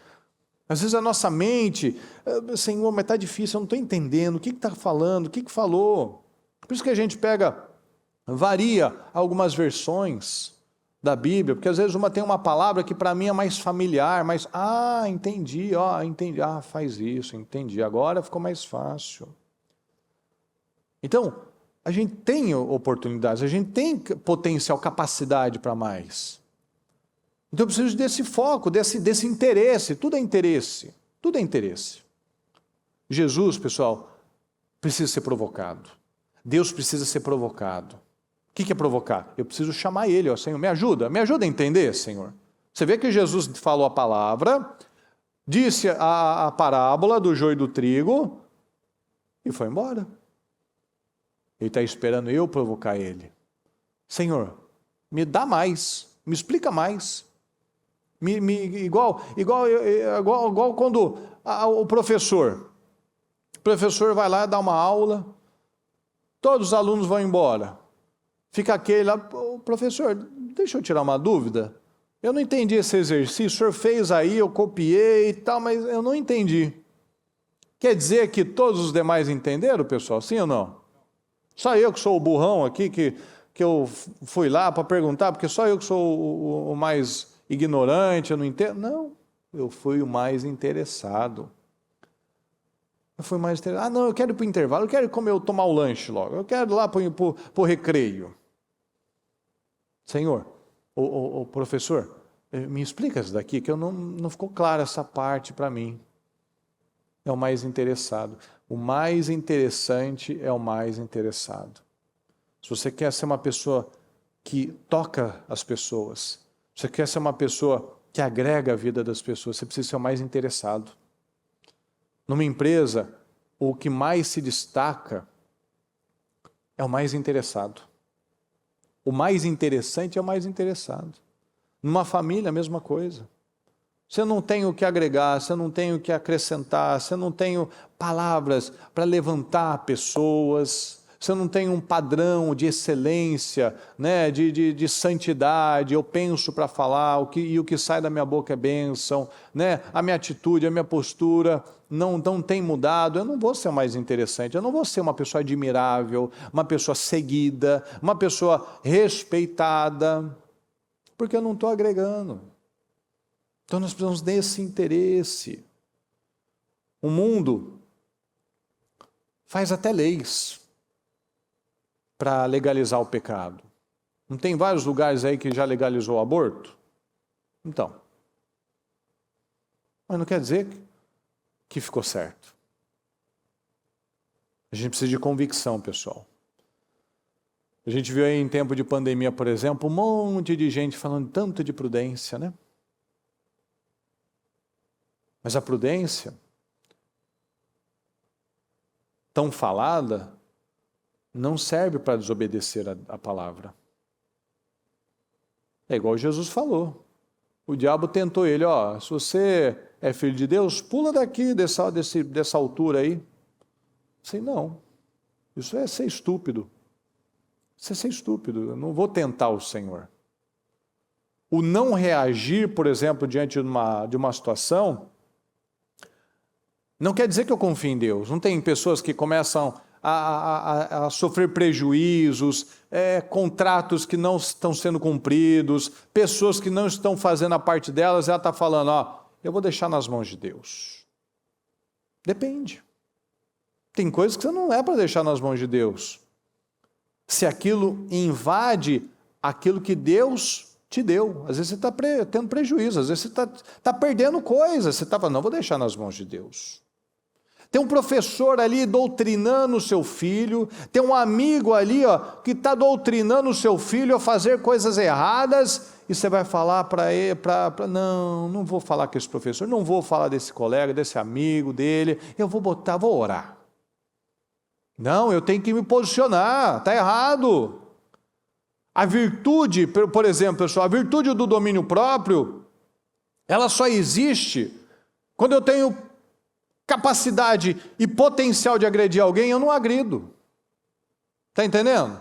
Speaker 1: Às vezes a nossa mente: Senhor, mas está difícil, eu não estou entendendo, o que está falando, o que falou? Por isso que a gente varia algumas versões da Bíblia, porque às vezes uma tem uma palavra que para mim é mais familiar, mas, entendi, faz isso, entendi, agora ficou mais fácil. Então, a gente tem oportunidades, a gente tem potencial, capacidade para mais. Então eu preciso desse foco, desse interesse, tudo é interesse, tudo é interesse. Jesus, pessoal, precisa ser provocado. Deus precisa ser provocado. O que é provocar? Eu preciso chamar ele, ó, Senhor, me ajuda a entender, Senhor. Você vê que Jesus falou a palavra, disse a parábola do joio e do trigo e foi embora. Ele está esperando eu provocar ele. Senhor, me dá mais, me explica mais. Igual quando o professor vai lá dar uma aula, todos os alunos vão embora. Fica aquele lá, professor, deixa eu tirar uma dúvida. Eu não entendi esse exercício, o senhor fez aí, eu copiei e tal, mas eu não entendi. Quer dizer que todos os demais entenderam, pessoal? Sim ou não? Só eu que sou o burrão aqui, que eu fui lá para perguntar, porque só eu que sou o mais ignorante, eu não entendo. Não, eu fui o mais interessado. Eu fui mais interessado. Ah, não, eu quero ir para o intervalo, eu quero tomar o lanche logo, eu quero ir lá para o recreio. Senhor, o professor, me explica isso daqui, que não ficou clara essa parte para mim. É o mais interessado. O mais interessante é o mais interessado. Se você quer ser uma pessoa que toca as pessoas, se você quer ser uma pessoa que agrega a vida das pessoas, você precisa ser o mais interessado. Numa empresa, o que mais se destaca é o mais interessado. O mais interessante é o mais interessado. Numa família, a mesma coisa. Você não tem o que agregar, você não tem o que acrescentar, você não tem palavras para levantar pessoas, você não tem um padrão de excelência, né, de santidade, eu penso para falar, e o que sai da minha boca é bênção, né, a minha atitude, a minha postura não tem mudado, eu não vou ser mais interessante, eu não vou ser uma pessoa admirável, uma pessoa seguida, uma pessoa respeitada, porque eu não estou agregando. Então nós precisamos desse interesse. O mundo faz até leis para legalizar o pecado. Não tem vários lugares aí que já legalizou o aborto? Então. Mas não quer dizer que ficou certo. A gente precisa de convicção, pessoal. A gente viu aí em tempo de pandemia, por exemplo, um monte de gente falando tanto de prudência, né? Mas a prudência, tão falada, não serve para desobedecer a palavra. É igual Jesus falou. O diabo tentou ele, ó, se você é filho de Deus, pula daqui, dessa altura aí. Assim, não, isso é ser estúpido. Isso é ser estúpido, eu não vou tentar o Senhor. O não reagir, por exemplo, diante de uma situação, não quer dizer que eu confio em Deus. Não tem pessoas que começam a sofrer prejuízos, contratos que não estão sendo cumpridos, pessoas que não estão fazendo a parte delas, ela está falando, ó, eu vou deixar nas mãos de Deus. Depende. Tem coisas que você não é para deixar nas mãos de Deus. Se aquilo invade aquilo que Deus te deu. Às vezes você está tendo prejuízo, às vezes você está perdendo coisas. Você está falando, não, vou deixar nas mãos de Deus. Tem um professor ali doutrinando o seu filho, tem um amigo ali, ó, que está doutrinando o seu filho a fazer coisas erradas, e você vai falar para ele, não vou falar com esse professor, não vou falar desse colega, desse amigo dele, eu vou orar. Não, eu tenho que me posicionar, está errado. A virtude, por exemplo, pessoal, a virtude do domínio próprio, ela só existe quando eu tenho capacidade e potencial de agredir alguém, eu não agrido. Está entendendo?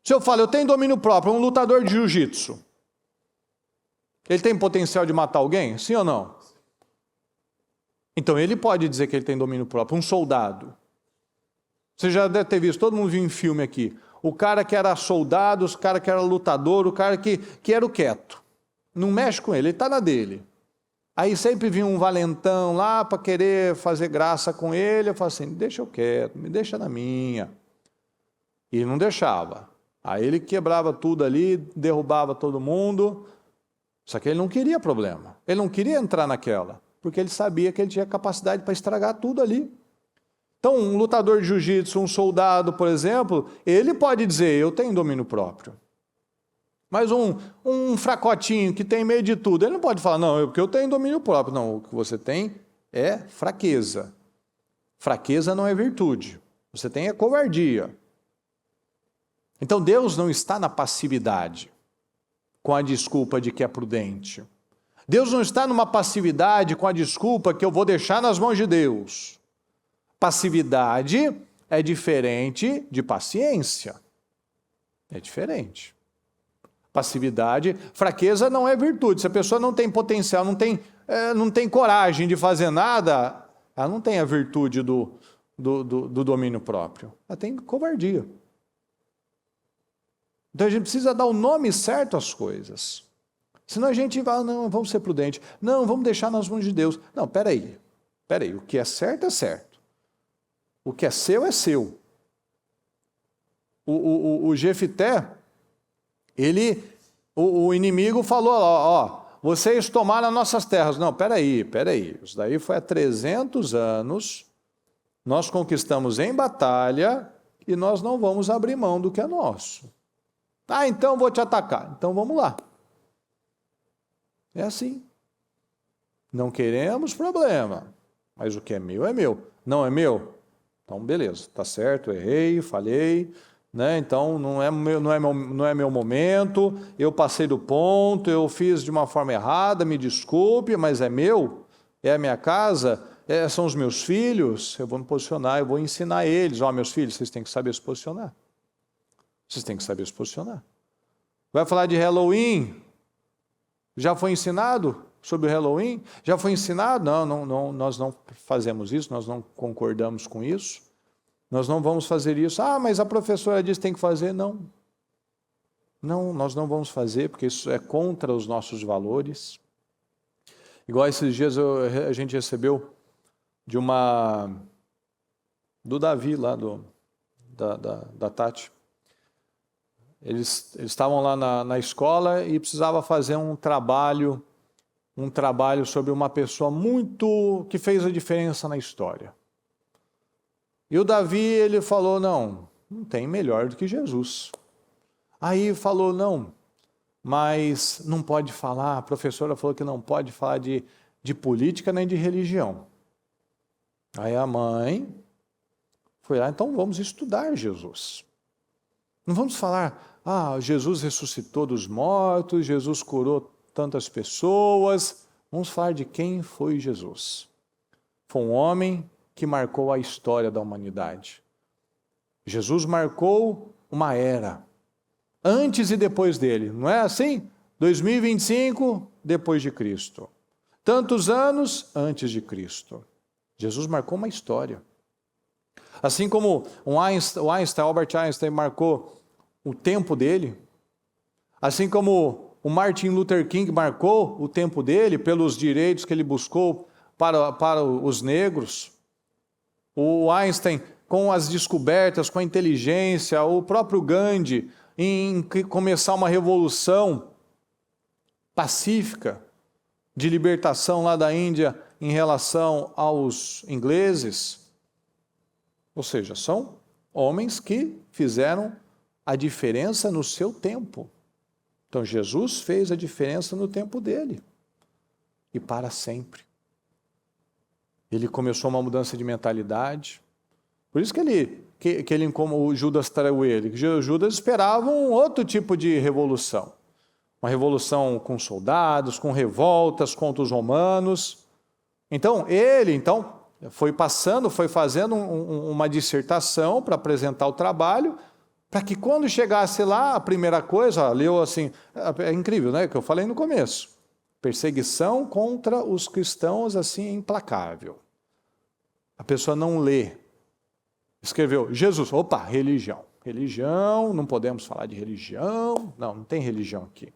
Speaker 1: Se eu falo, eu tenho domínio próprio, um lutador de jiu-jitsu, ele tem potencial de matar alguém? Sim ou não? Então ele pode dizer que ele tem domínio próprio. Um soldado. Você já deve ter visto, todo mundo viu em filme aqui. O cara que era soldado, o cara que era lutador, o cara que era o quieto. Não mexe com ele está na dele. Aí sempre vinha um valentão lá para querer fazer graça com ele. Eu falo assim, deixa eu quieto, me deixa na minha. E não deixava. Aí ele quebrava tudo ali, derrubava todo mundo. Só que ele não queria problema. Ele não queria entrar naquela, porque ele sabia que ele tinha capacidade para estragar tudo ali. Então, um lutador de jiu-jitsu, um soldado, por exemplo, ele pode dizer, eu tenho domínio próprio. Mas um fracotinho que tem medo de tudo, ele não pode falar, não, porque eu tenho domínio próprio. Não, o que você tem é fraqueza. Fraqueza não é virtude. Você tem é covardia. Então, Deus não está na passividade, com a desculpa de que é prudente. Deus não está numa passividade com a desculpa que eu vou deixar nas mãos de Deus. Passividade é diferente de paciência. É diferente. Passividade, fraqueza não é virtude. Se a pessoa não tem potencial, não tem coragem de fazer nada, ela não tem a virtude do domínio próprio. Ela tem covardia. Então a gente precisa dar o nome certo às coisas. Senão a gente vai, não, vamos ser prudentes. Não, vamos deixar nas mãos de Deus. Não, peraí. O que é certo é certo. O que é seu é seu. O Jefité, o inimigo falou, ó, vocês tomaram as nossas terras. Não, peraí. Isso daí foi há 300 anos, nós conquistamos em batalha e nós não vamos abrir mão do que é nosso. Ah, então vou te atacar. Então vamos lá. É assim. Não queremos problema, mas o que é meu é meu. Não é meu? Então beleza, está certo, errei, falhei, né? Então não é meu momento, eu passei do ponto, eu fiz de uma forma errada, me desculpe, mas é meu, é a minha casa, são os meus filhos, eu vou me posicionar, eu vou ensinar eles, meus filhos, vocês têm que saber se posicionar. Vocês têm que saber se posicionar. Vai falar de Halloween? Já foi ensinado sobre o Halloween? Já foi ensinado? Não, nós não fazemos isso, nós não concordamos com isso. Nós não vamos fazer isso. Ah, mas a professora disse que tem que fazer. Não, nós não vamos fazer, porque isso é contra os nossos valores. Igual esses dias a gente recebeu do Davi, lá da Tati. Eles estavam lá na escola e precisava fazer um trabalho sobre uma pessoa que fez a diferença na história. E o Davi, ele falou, não tem melhor do que Jesus. Aí falou, não, mas não pode falar, a professora falou que não pode falar de política nem de religião. Aí a mãe foi lá, então vamos estudar Jesus. Não vamos falar, Jesus ressuscitou dos mortos, Jesus curou tantas pessoas. Vamos falar de quem foi Jesus. Foi um homem que marcou a história da humanidade. Jesus marcou uma era, antes e depois dele, não é assim? 2025, depois de Cristo. Tantos anos antes de Cristo. Jesus marcou uma história. Assim como Albert Einstein marcou o tempo dele, assim como o Martin Luther King marcou o tempo dele pelos direitos que ele buscou para os negros, o Einstein com as descobertas, com a inteligência, o próprio Gandhi em começar uma revolução pacífica de libertação lá da Índia em relação aos ingleses. Ou seja, são homens que fizeram a diferença no seu tempo. Então Jesus fez a diferença no tempo dele e para sempre. Ele começou uma mudança de mentalidade. Por isso que ele como o Judas traiu ele. Judas esperava um outro tipo de revolução. Uma revolução com soldados, com revoltas contra os romanos. Então ele foi fazendo uma dissertação para apresentar o trabalho, para que quando chegasse lá, a primeira coisa, leu assim, é incrível, né? Que eu falei no começo. Perseguição contra os cristãos, assim, implacável. A pessoa não lê. Escreveu, Jesus, religião. Religião, não podemos falar de religião. Não tem religião aqui.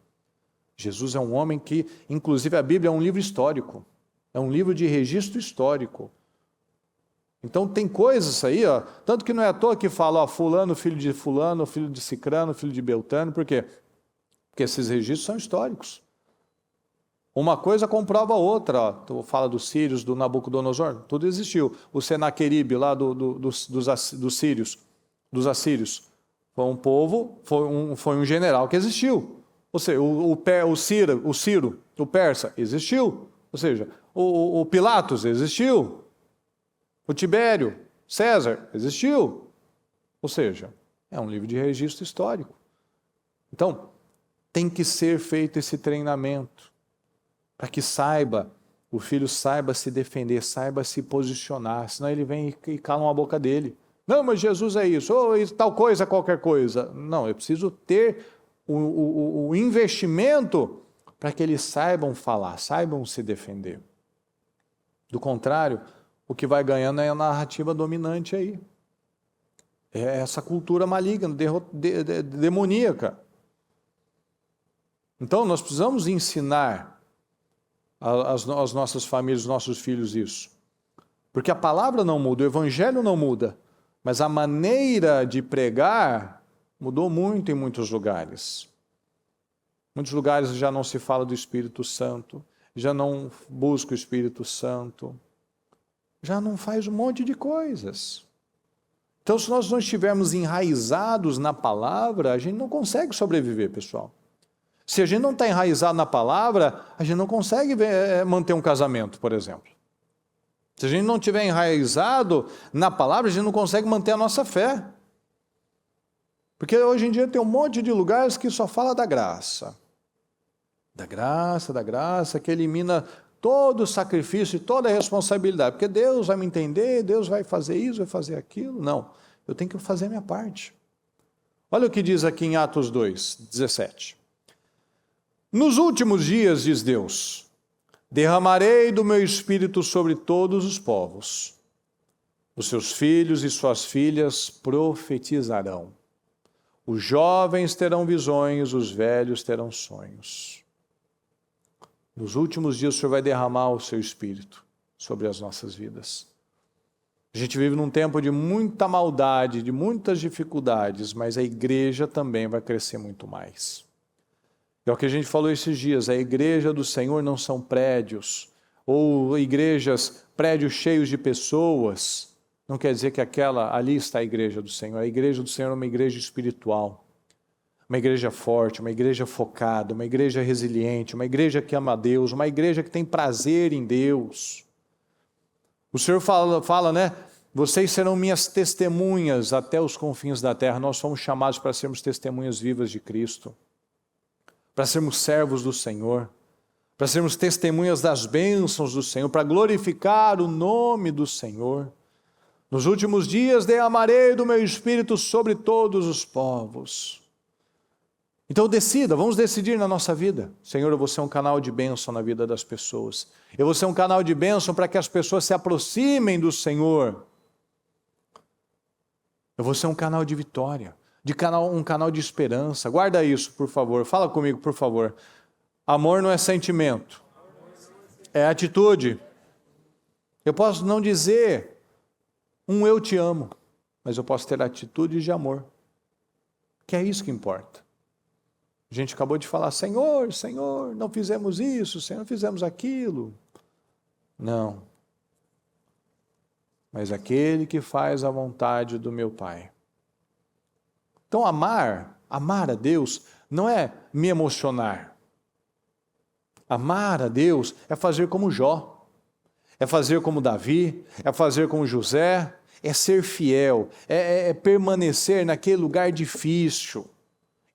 Speaker 1: Jesus é um homem que, inclusive a Bíblia é um livro histórico. É um livro de registro histórico. Então tem coisas aí, tanto que não é à toa que fala, fulano, filho de cicrano, filho de beltrano, por quê? Porque esses registros são históricos. Uma coisa comprova a outra. Ó. Tu fala dos sírios, do Nabucodonosor, tudo existiu. O Senaqueribe lá dos sírios, dos assírios, foi um povo, foi um general que existiu. Ou seja, o Ciro, o persa, existiu. Ou seja, o Pilatos existiu. O Tibério, César, existiu. Ou seja, é um livro de registro histórico. Então, tem que ser feito esse treinamento para que o filho saiba se defender, saiba se posicionar, senão ele vem e cala a boca dele. Não, mas Jesus é isso, ou tal coisa, qualquer coisa. Não, eu preciso ter o investimento para que eles saibam falar, saibam se defender. Do contrário, o que vai ganhando é a narrativa dominante aí. É essa cultura maligna, demoníaca. Então, nós precisamos ensinar às nossas famílias, aos nossos filhos isso. Porque a palavra não muda, o evangelho não muda, mas a maneira de pregar mudou muito em muitos lugares. Muitos lugares já não se fala do Espírito Santo, já não busca o Espírito Santo, já não faz um monte de coisas. Então, se nós não estivermos enraizados na palavra, a gente não consegue sobreviver, pessoal. Se a gente não está enraizado na palavra, a gente não consegue manter um casamento, por exemplo. Se a gente não estiver enraizado na palavra, a gente não consegue manter a nossa fé. Porque hoje em dia tem um monte de lugares que só fala da graça. Da graça, que elimina todo o sacrifício e toda a responsabilidade. Porque Deus vai me entender, Deus vai fazer isso, vai fazer aquilo. Não, eu tenho que fazer a minha parte. Olha o que diz aqui em Atos 2, 17. Nos últimos dias, diz Deus, derramarei do meu espírito sobre todos os povos. Os seus filhos e suas filhas profetizarão. Os jovens terão visões, os velhos terão sonhos. Nos últimos dias, o Senhor vai derramar o seu espírito sobre as nossas vidas. A gente vive num tempo de muita maldade, de muitas dificuldades, mas a igreja também vai crescer muito mais. É o que a gente falou esses dias, a igreja do Senhor não são prédios, ou prédios cheios de pessoas. Não quer dizer que ali está a igreja do Senhor. A igreja do Senhor é uma igreja espiritual, uma igreja forte, uma igreja focada, uma igreja resiliente, uma igreja que ama a Deus, uma igreja que tem prazer em Deus. O Senhor fala, né? Vocês serão minhas testemunhas até os confins da terra. Nós somos chamados para sermos testemunhas vivas de Cristo, para sermos servos do Senhor, para sermos testemunhas das bênçãos do Senhor, para glorificar o nome do Senhor. Nos últimos dias derramarei do meu espírito sobre todos os povos. Então vamos decidir na nossa vida. Senhor, eu vou ser um canal de bênção na vida das pessoas. Eu vou ser um canal de bênção para que as pessoas se aproximem do Senhor. Eu vou ser um canal de vitória. Um canal de esperança. Guarda isso, por favor. Fala comigo, por favor. Amor não é sentimento. É atitude. Eu posso não dizer eu te amo, mas eu posso ter atitude de amor. Que é isso que importa. A gente acabou de falar, Senhor, não fizemos isso, Senhor, não fizemos aquilo. Não. Mas aquele que faz a vontade do meu Pai. Então, amar a Deus não é me emocionar. Amar a Deus é fazer como Jó, é fazer como Davi, é fazer como José, é ser fiel, é permanecer naquele lugar difícil,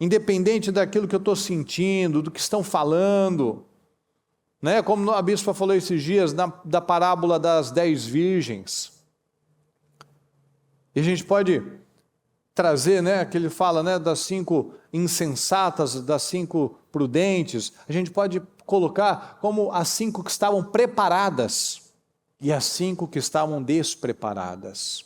Speaker 1: independente daquilo que eu estou sentindo, do que estão falando. Né? Como a bispa falou esses dias, da parábola das 10 virgens. E a gente pode trazer, né, que ele fala, né, das 5 insensatas, das 5 prudentes, a gente pode colocar como as 5 que estavam preparadas e as 5 que estavam despreparadas.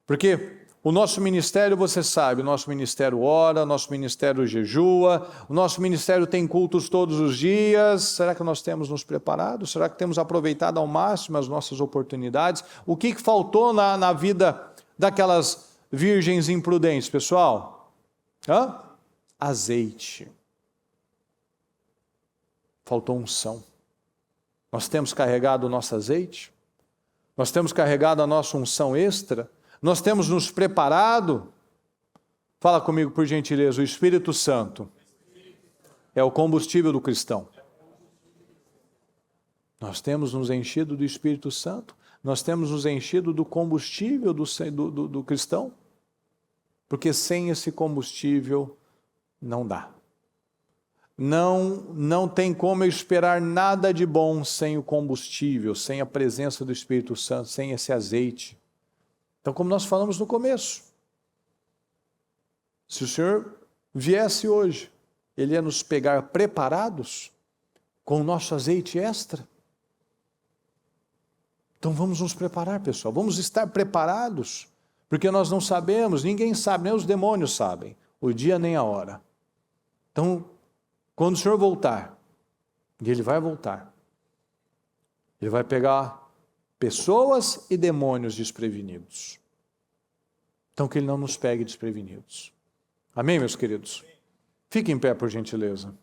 Speaker 1: Porque o nosso ministério, você sabe, o nosso ministério ora, o nosso ministério jejua, o nosso ministério tem cultos todos os dias. Será que nós temos nos preparado? Será que temos aproveitado ao máximo as nossas oportunidades? O que faltou na vida daquelas virgens imprudentes, pessoal? Azeite. faltou unção. Nós temos carregado o nosso azeite, nós temos carregado a nossa unção extra, nós temos nos preparado. Fala comigo, por gentileza. O Espírito Santo é o combustível do cristão. Nós temos nos enchido do Espírito Santo, nós temos nos enchido do combustível do cristão, porque sem esse combustível não dá. Não tem como eu esperar nada de bom sem o combustível, sem a presença do Espírito Santo, sem esse azeite. Então, como nós falamos no começo, se o Senhor viesse hoje, Ele ia nos pegar preparados com o nosso azeite extra. Então vamos nos preparar, pessoal, vamos estar preparados, porque nós não sabemos, ninguém sabe, nem os demônios sabem, o dia nem a hora. Então, quando o Senhor voltar, e Ele vai voltar, Ele vai pegar pessoas e demônios desprevenidos. Então que Ele não nos pegue desprevenidos. Amém, meus queridos? Fiquem em pé, por gentileza.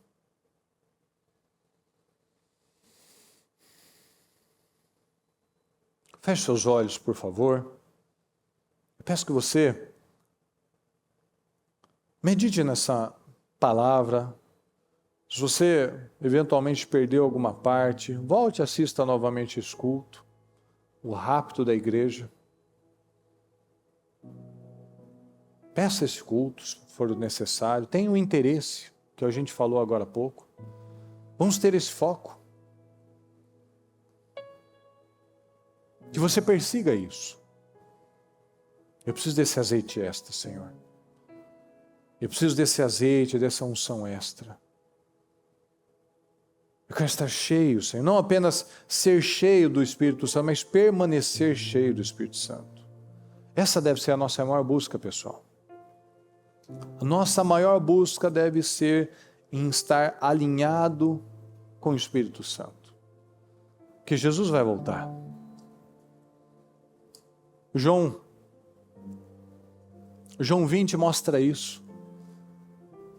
Speaker 1: Feche seus olhos, por favor. Eu peço que você medite nessa palavra. Se você eventualmente perdeu alguma parte, volte e assista novamente esse culto, o rapto da igreja. Peça esse culto, se for necessário. Tenha um interesse, que a gente falou agora há pouco. Vamos ter esse foco. Que você persiga isso. Eu preciso desse azeite extra, Senhor. Eu preciso desse azeite, dessa unção extra. Eu quero estar cheio, Senhor. Não apenas ser cheio do Espírito Santo, mas permanecer cheio do Espírito Santo. Essa deve ser a nossa maior busca, pessoal. A nossa maior busca deve ser em estar alinhado com o Espírito Santo. Porque Jesus vai voltar. João 20 mostra isso.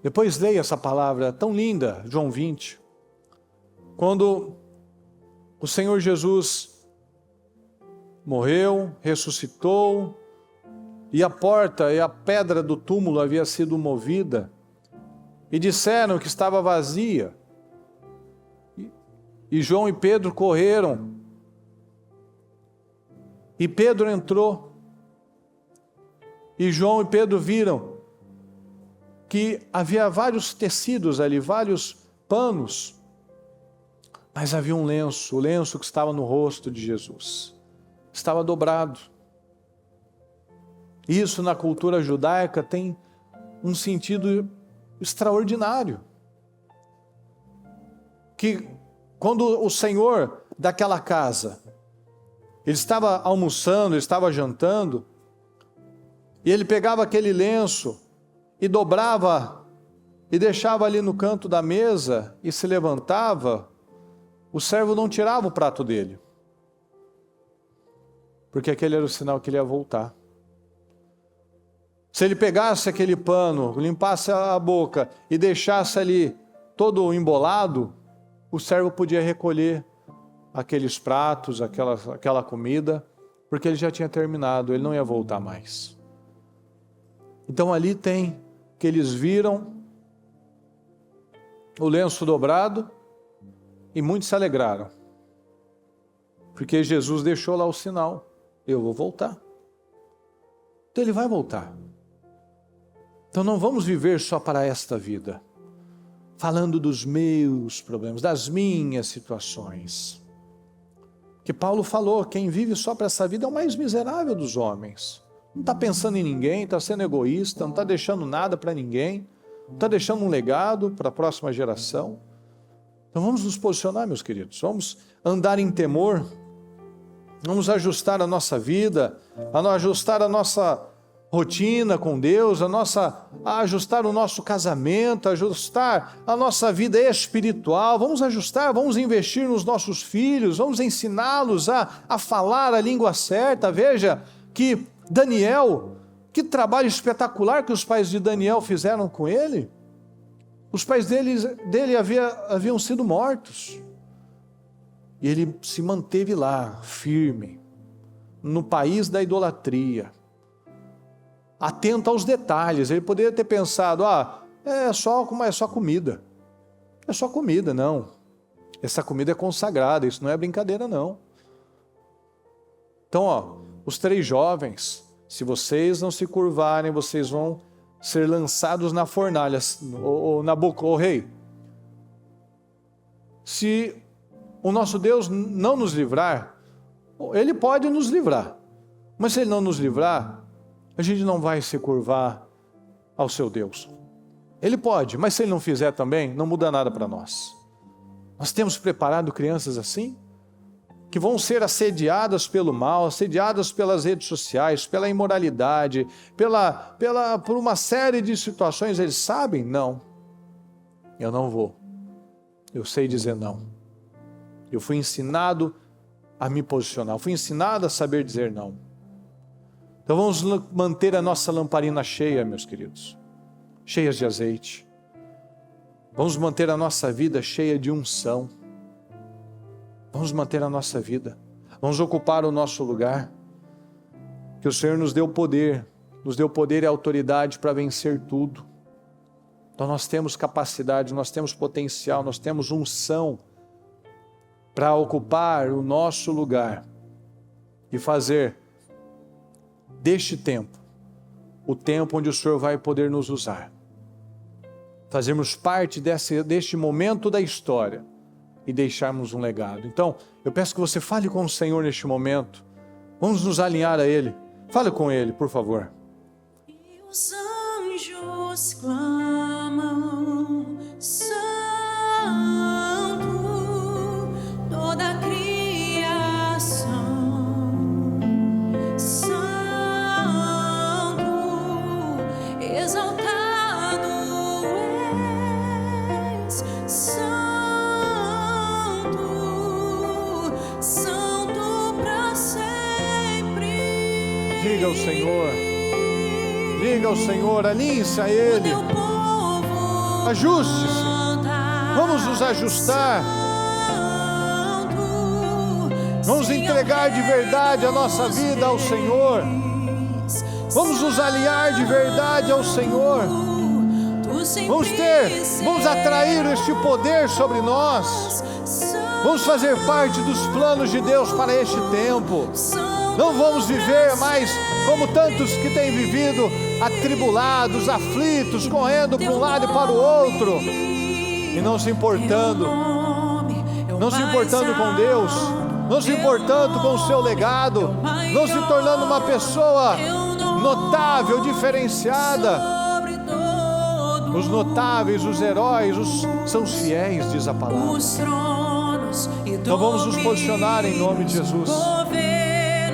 Speaker 1: Depois leia essa palavra tão linda, João 20. Quando o Senhor Jesus morreu, ressuscitou, e a porta e a pedra do túmulo havia sido movida, e disseram que estava vazia. E João e Pedro correram, e Pedro entrou, e João e Pedro viram que havia vários tecidos ali, vários panos, mas havia um lenço, o lenço que estava no rosto de Jesus, estava dobrado. Isso na cultura judaica tem um sentido extraordinário, que quando o Senhor daquela casa, ele estava almoçando, ele estava jantando, e ele pegava aquele lenço e dobrava e deixava ali no canto da mesa e se levantava, o servo não tirava o prato dele, porque aquele era o sinal que ele ia voltar. Se ele pegasse aquele pano, limpasse a boca e deixasse ali todo embolado, o servo podia recolher aqueles pratos, aquela comida, porque ele já tinha terminado, ele não ia voltar mais. Então ali tem que eles viram o lenço dobrado e muitos se alegraram, porque Jesus deixou lá o sinal, eu vou voltar. Então ele vai voltar. Então não vamos viver só para esta vida, falando dos meus problemas, das minhas situações. Que Paulo falou, quem vive só para essa vida é o mais miserável dos homens. Não está pensando em ninguém, está sendo egoísta, não está deixando nada para ninguém, não está deixando um legado para a próxima geração. Então vamos nos posicionar, meus queridos, vamos andar em temor, vamos ajustar a nossa vida, ajustar a nossa rotina com Deus, ajustar o nosso casamento, ajustar a nossa vida espiritual, vamos ajustar, vamos investir nos nossos filhos, vamos ensiná-los a falar a língua certa. Veja que Daniel, que trabalho espetacular que os pais de Daniel fizeram com ele. Os pais dele haviam sido mortos. E ele se manteve lá, firme, no país da idolatria, atento aos detalhes. Ele poderia ter pensado, é só comida. É só comida, não. Essa comida é consagrada, isso não é brincadeira, não. Então, os 3 jovens, se vocês não se curvarem, vocês vão ser lançados na fornalha. Ô rei, se o nosso Deus não nos livrar, Ele pode nos livrar, mas se Ele não nos livrar, a gente não vai se curvar ao seu Deus. Ele pode, mas se Ele não fizer também, não muda nada para nós. Nós temos preparado crianças assim, que vão ser assediadas pelo mal, assediadas pelas redes sociais, pela imoralidade, por uma série de situações. Eles sabem? Não. Eu não vou. Eu sei dizer não. Eu fui ensinado a me posicionar, fui ensinado a saber dizer não. Então vamos manter a nossa lamparina cheia, meus queridos, cheias de azeite. Vamos manter a nossa vida cheia de unção. Vamos manter a nossa vida. Vamos ocupar o nosso lugar. Que o Senhor nos deu poder e autoridade para vencer tudo. Então nós temos capacidade, nós temos potencial, nós temos unção para ocupar o nosso lugar e fazer deste tempo o tempo onde o Senhor vai poder nos usar. Fazermos parte deste momento da história e deixarmos um legado. Então, eu peço que você fale com o Senhor neste momento. Vamos nos alinhar a Ele. Fale com Ele, por favor.
Speaker 2: E os anjos clamam, Santo, toda a criação, Santo, exaltado és, Santo, Santo para sempre.
Speaker 1: Diga ao Senhor. Diga ao Senhor, alinhe-se a Ele. Ajuste-se. Vamos nos ajustar. Vamos entregar de verdade a nossa vida ao Senhor. Vamos nos alinhar de verdade ao Senhor. Vamos atrair este poder sobre nós. Vamos fazer parte dos planos de Deus para este tempo. Não vamos viver mais como tantos que têm vivido atribulados, aflitos, correndo para um lado e para o outro e não se importando com Deus, não se importando com o seu legado, não se tornando uma pessoa notável, diferenciada. Os notáveis, os heróis, são os fiéis, diz a palavra. Então vamos nos posicionar em nome de Jesus.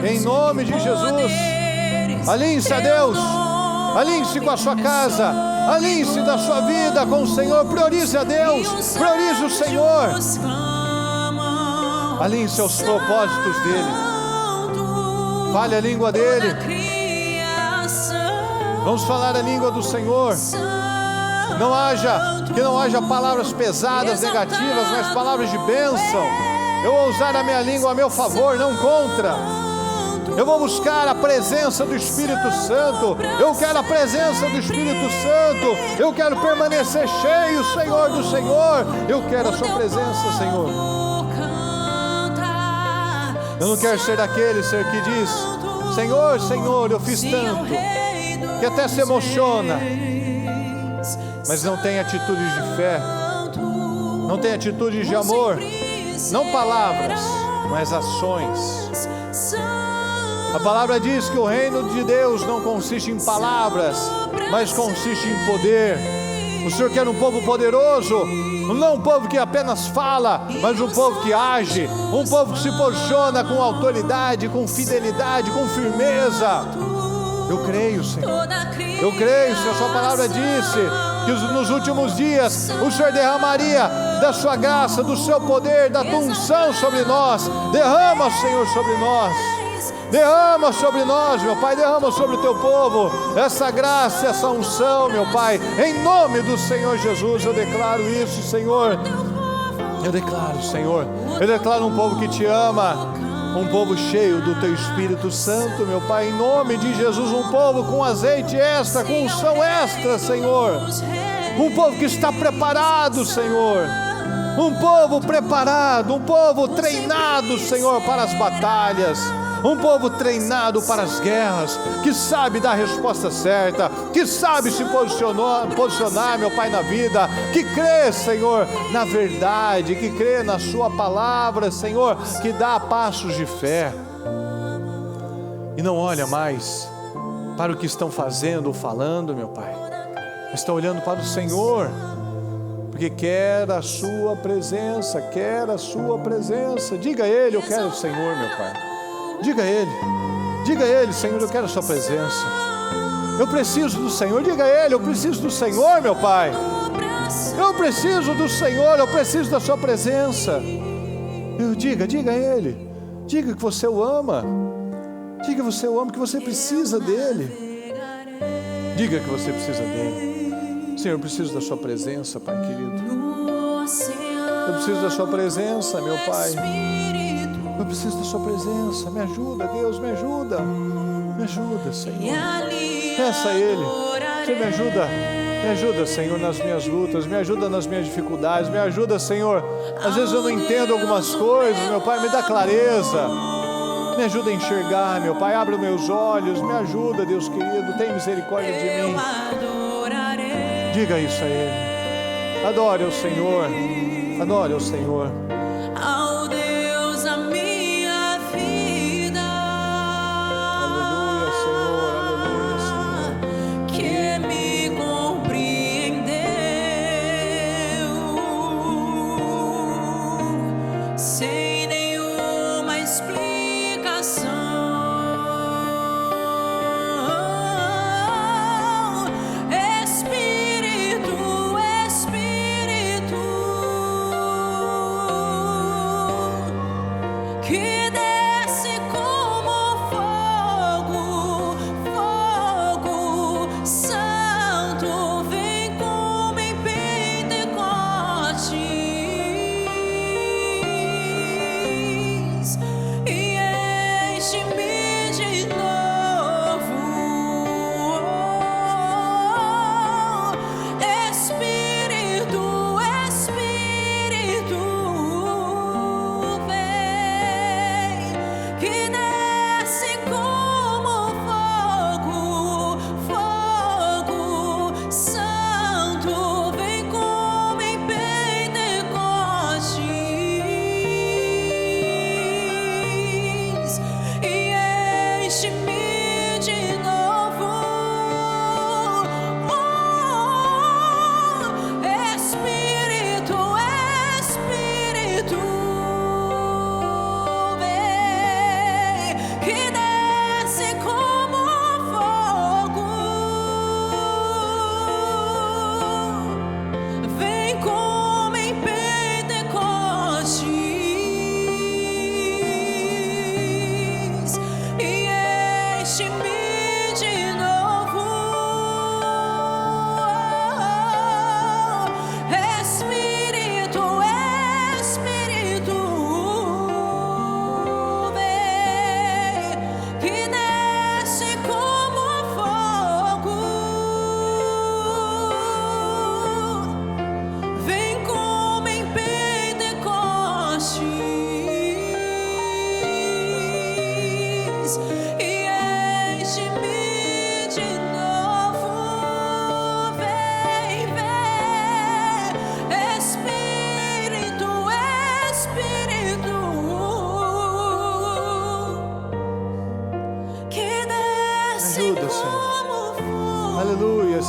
Speaker 1: Em nome de Jesus. Alinhe-se a Deus. Alinhe-se com a sua casa. Alinhe-se da sua vida com o Senhor. Priorize a Deus. Priorize o Senhor. Alinhe-se aos propósitos dEle. Fale a língua dEle. Vamos falar a língua do Senhor. Que não haja palavras pesadas, negativas, mas palavras de bênção. Eu vou usar a minha língua a meu favor, não contra. Eu vou buscar a presença do Espírito Santo. Eu quero a presença do Espírito Santo. Eu quero permanecer cheio, Senhor do Senhor. Eu quero a sua presença, Senhor. Eu não quero ser daquele ser que diz: Senhor, Senhor, eu fiz tanto, que até se emociona, mas não tem atitudes de fé, não tem atitudes de amor, não palavras, mas ações. A palavra diz que o reino de Deus não consiste em palavras, mas consiste em poder. O Senhor quer um povo poderoso, não um povo que apenas fala, mas um povo que age, um povo que se posiciona com autoridade, com fidelidade, com firmeza. Eu creio, Senhor. Eu creio, Senhor. A sua palavra disse que nos últimos dias o Senhor derramaria da sua graça, do seu poder, da tua unção sobre nós. Derrama, Senhor, sobre nós. Derrama sobre nós, meu Pai, derrama sobre o teu povo essa graça, essa unção, meu Pai. Em nome do Senhor Jesus, eu declaro isso, Senhor. Eu declaro, Senhor, eu declaro um povo que te ama, um povo cheio do teu Espírito Santo, meu Pai, em nome de Jesus, um povo com azeite extra, com unção extra, Senhor, um povo que está preparado, Senhor, um povo preparado, um povo treinado, Senhor, para as batalhas, um povo treinado para as guerras, que sabe dar a resposta certa, que sabe se posicionar, meu Pai, na vida, que crê, Senhor, na verdade, que crê na sua palavra, Senhor, que dá passos de fé, e não olha mais para o que estão fazendo ou falando, meu Pai, está olhando para o Senhor, porque quer a sua presença, quer a sua presença. Diga a Ele: eu quero o Senhor, meu Pai. Diga a Ele: Senhor, eu quero a sua presença, eu preciso do Senhor. Diga a Ele: eu preciso do Senhor, meu Pai, eu preciso do Senhor, eu preciso da sua presença. Diga a Ele, diga que você o ama, diga que você o ama, que você precisa dEle, diga que você precisa dEle. Senhor, eu preciso da sua presença, Pai querido, eu preciso da sua presença, meu Pai. Eu preciso da sua presença. Me ajuda, Deus, me ajuda. Me ajuda, Senhor. Peça a Ele. Você me ajuda, Senhor, nas minhas lutas. Me ajuda nas minhas dificuldades. Me ajuda, Senhor. Às vezes eu não entendo algumas coisas, meu Pai, me dá clareza. Me ajuda a enxergar, meu Pai. Abre os meus olhos. Me ajuda, Deus querido. Tem misericórdia de mim. Diga isso a Ele. Adore ao Senhor. Adore ao Senhor.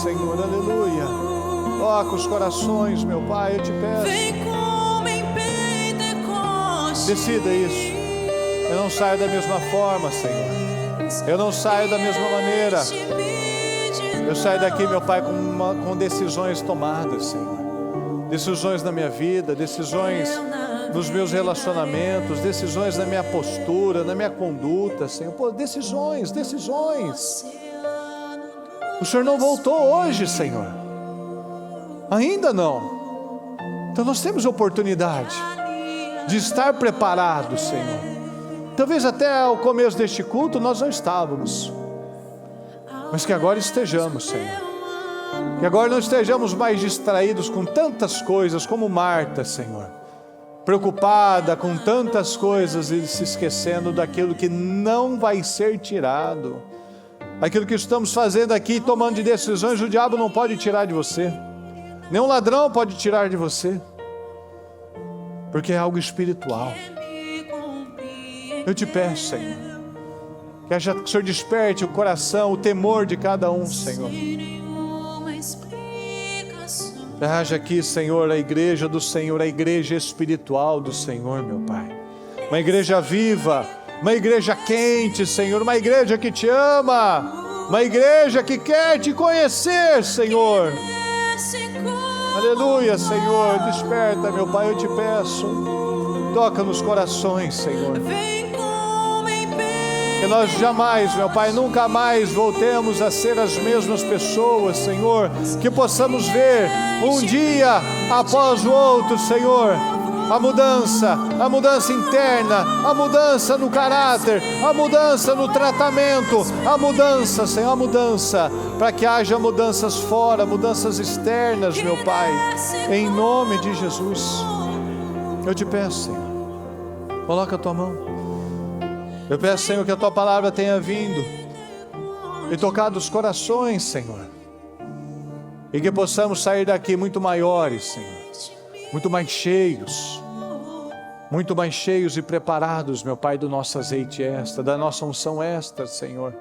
Speaker 1: Senhor, aleluia. Toca os corações, meu Pai, eu te peço. Decida isso. Eu não saio da mesma forma, Senhor. Eu não saio da mesma maneira. Eu saio daqui, meu Pai, com decisões tomadas, Senhor. Decisões na minha vida, decisões nos meus relacionamentos, decisões na minha postura, na minha conduta, Senhor. Pô, decisões. O Senhor não voltou hoje, Senhor. Ainda não. Então nós temos oportunidade de estar preparados, Senhor. Talvez até o começo deste culto nós não estávamos, mas que agora estejamos, Senhor. Que agora não estejamos mais distraídos com tantas coisas como Marta, Senhor, preocupada com tantas coisas e se esquecendo daquilo que não vai ser tirado. Aquilo que estamos fazendo aqui, tomando de decisões, o diabo não pode tirar de você, nenhum ladrão pode tirar de você, porque é algo espiritual. Eu te peço, Senhor, que o Senhor desperte o coração, o temor de cada um, Senhor. Haja aqui, Senhor, a igreja do Senhor, a igreja espiritual do Senhor, meu Pai. Uma igreja viva, uma igreja quente, Senhor, uma igreja que te ama, uma igreja que quer te conhecer, Senhor. Aleluia, Senhor, desperta, meu Pai, eu te peço. Toca nos corações, Senhor. Que nós jamais, meu Pai, nunca mais voltemos a ser as mesmas pessoas, Senhor. Que possamos ver um dia após o outro, Senhor, a mudança interna, a mudança no caráter, a mudança no tratamento, a mudança, Senhor, a mudança, para que haja mudanças fora, mudanças externas, meu Pai, em nome de Jesus. Eu te peço, Senhor, coloca a tua mão. Eu peço, Senhor, que a tua palavra tenha vindo e tocado os corações, Senhor, e que possamos sair daqui muito maiores, Senhor, muito mais cheios e preparados, meu Pai, do nosso azeite extra, da nossa unção extra, Senhor,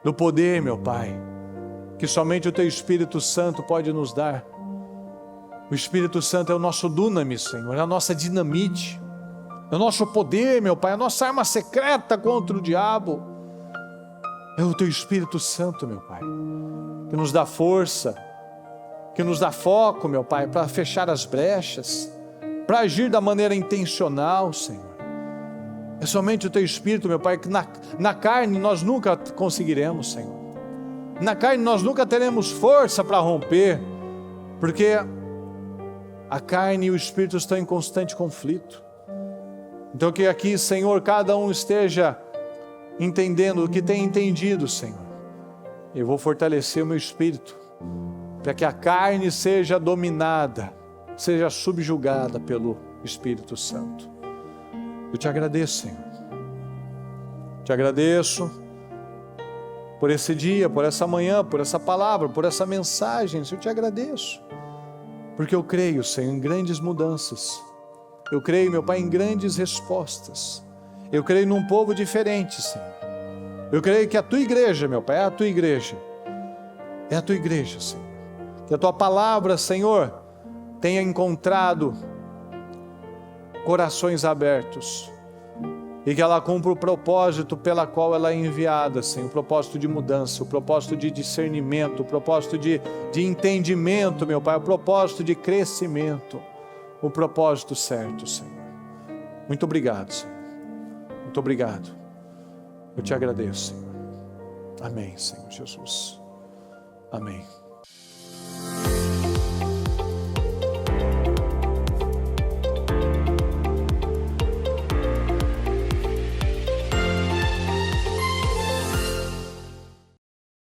Speaker 1: do poder, meu Pai, que somente o teu Espírito Santo pode nos dar. O Espírito Santo é o nosso dunamis, Senhor, é a nossa dinamite, é o nosso poder, meu Pai, a nossa arma secreta contra o diabo. É o teu Espírito Santo, meu Pai, que nos dá força, que nos dá foco, meu Pai, para fechar as brechas, para agir da maneira intencional, Senhor. É somente o teu Espírito, meu Pai, que na carne nós nunca conseguiremos, Senhor. Na carne nós nunca teremos força para romper, porque a carne e o Espírito estão em constante conflito. Então que aqui, Senhor, cada um esteja entendendo o que tem entendido, Senhor. Eu vou fortalecer o meu espírito, para que a carne seja dominada, seja subjugada pelo Espírito Santo. Eu te agradeço, Senhor. Te agradeço por esse dia, por essa manhã, por essa palavra, por essa mensagem. Eu te agradeço, porque eu creio, Senhor, em grandes mudanças. Eu creio, meu Pai, em grandes respostas. Eu creio num povo diferente, Senhor. Eu creio que a tua igreja, meu Pai, é a tua igreja. É a tua igreja, Senhor. Que a tua palavra, Senhor, tenha encontrado corações abertos. E que ela cumpra o propósito pela qual ela é enviada, Senhor. O propósito de mudança, o propósito de discernimento, o propósito de entendimento, meu Pai. O propósito de crescimento. O propósito certo, Senhor. Muito obrigado, Senhor. Muito obrigado. Eu te agradeço, Senhor. Amém, Senhor Jesus. Amém.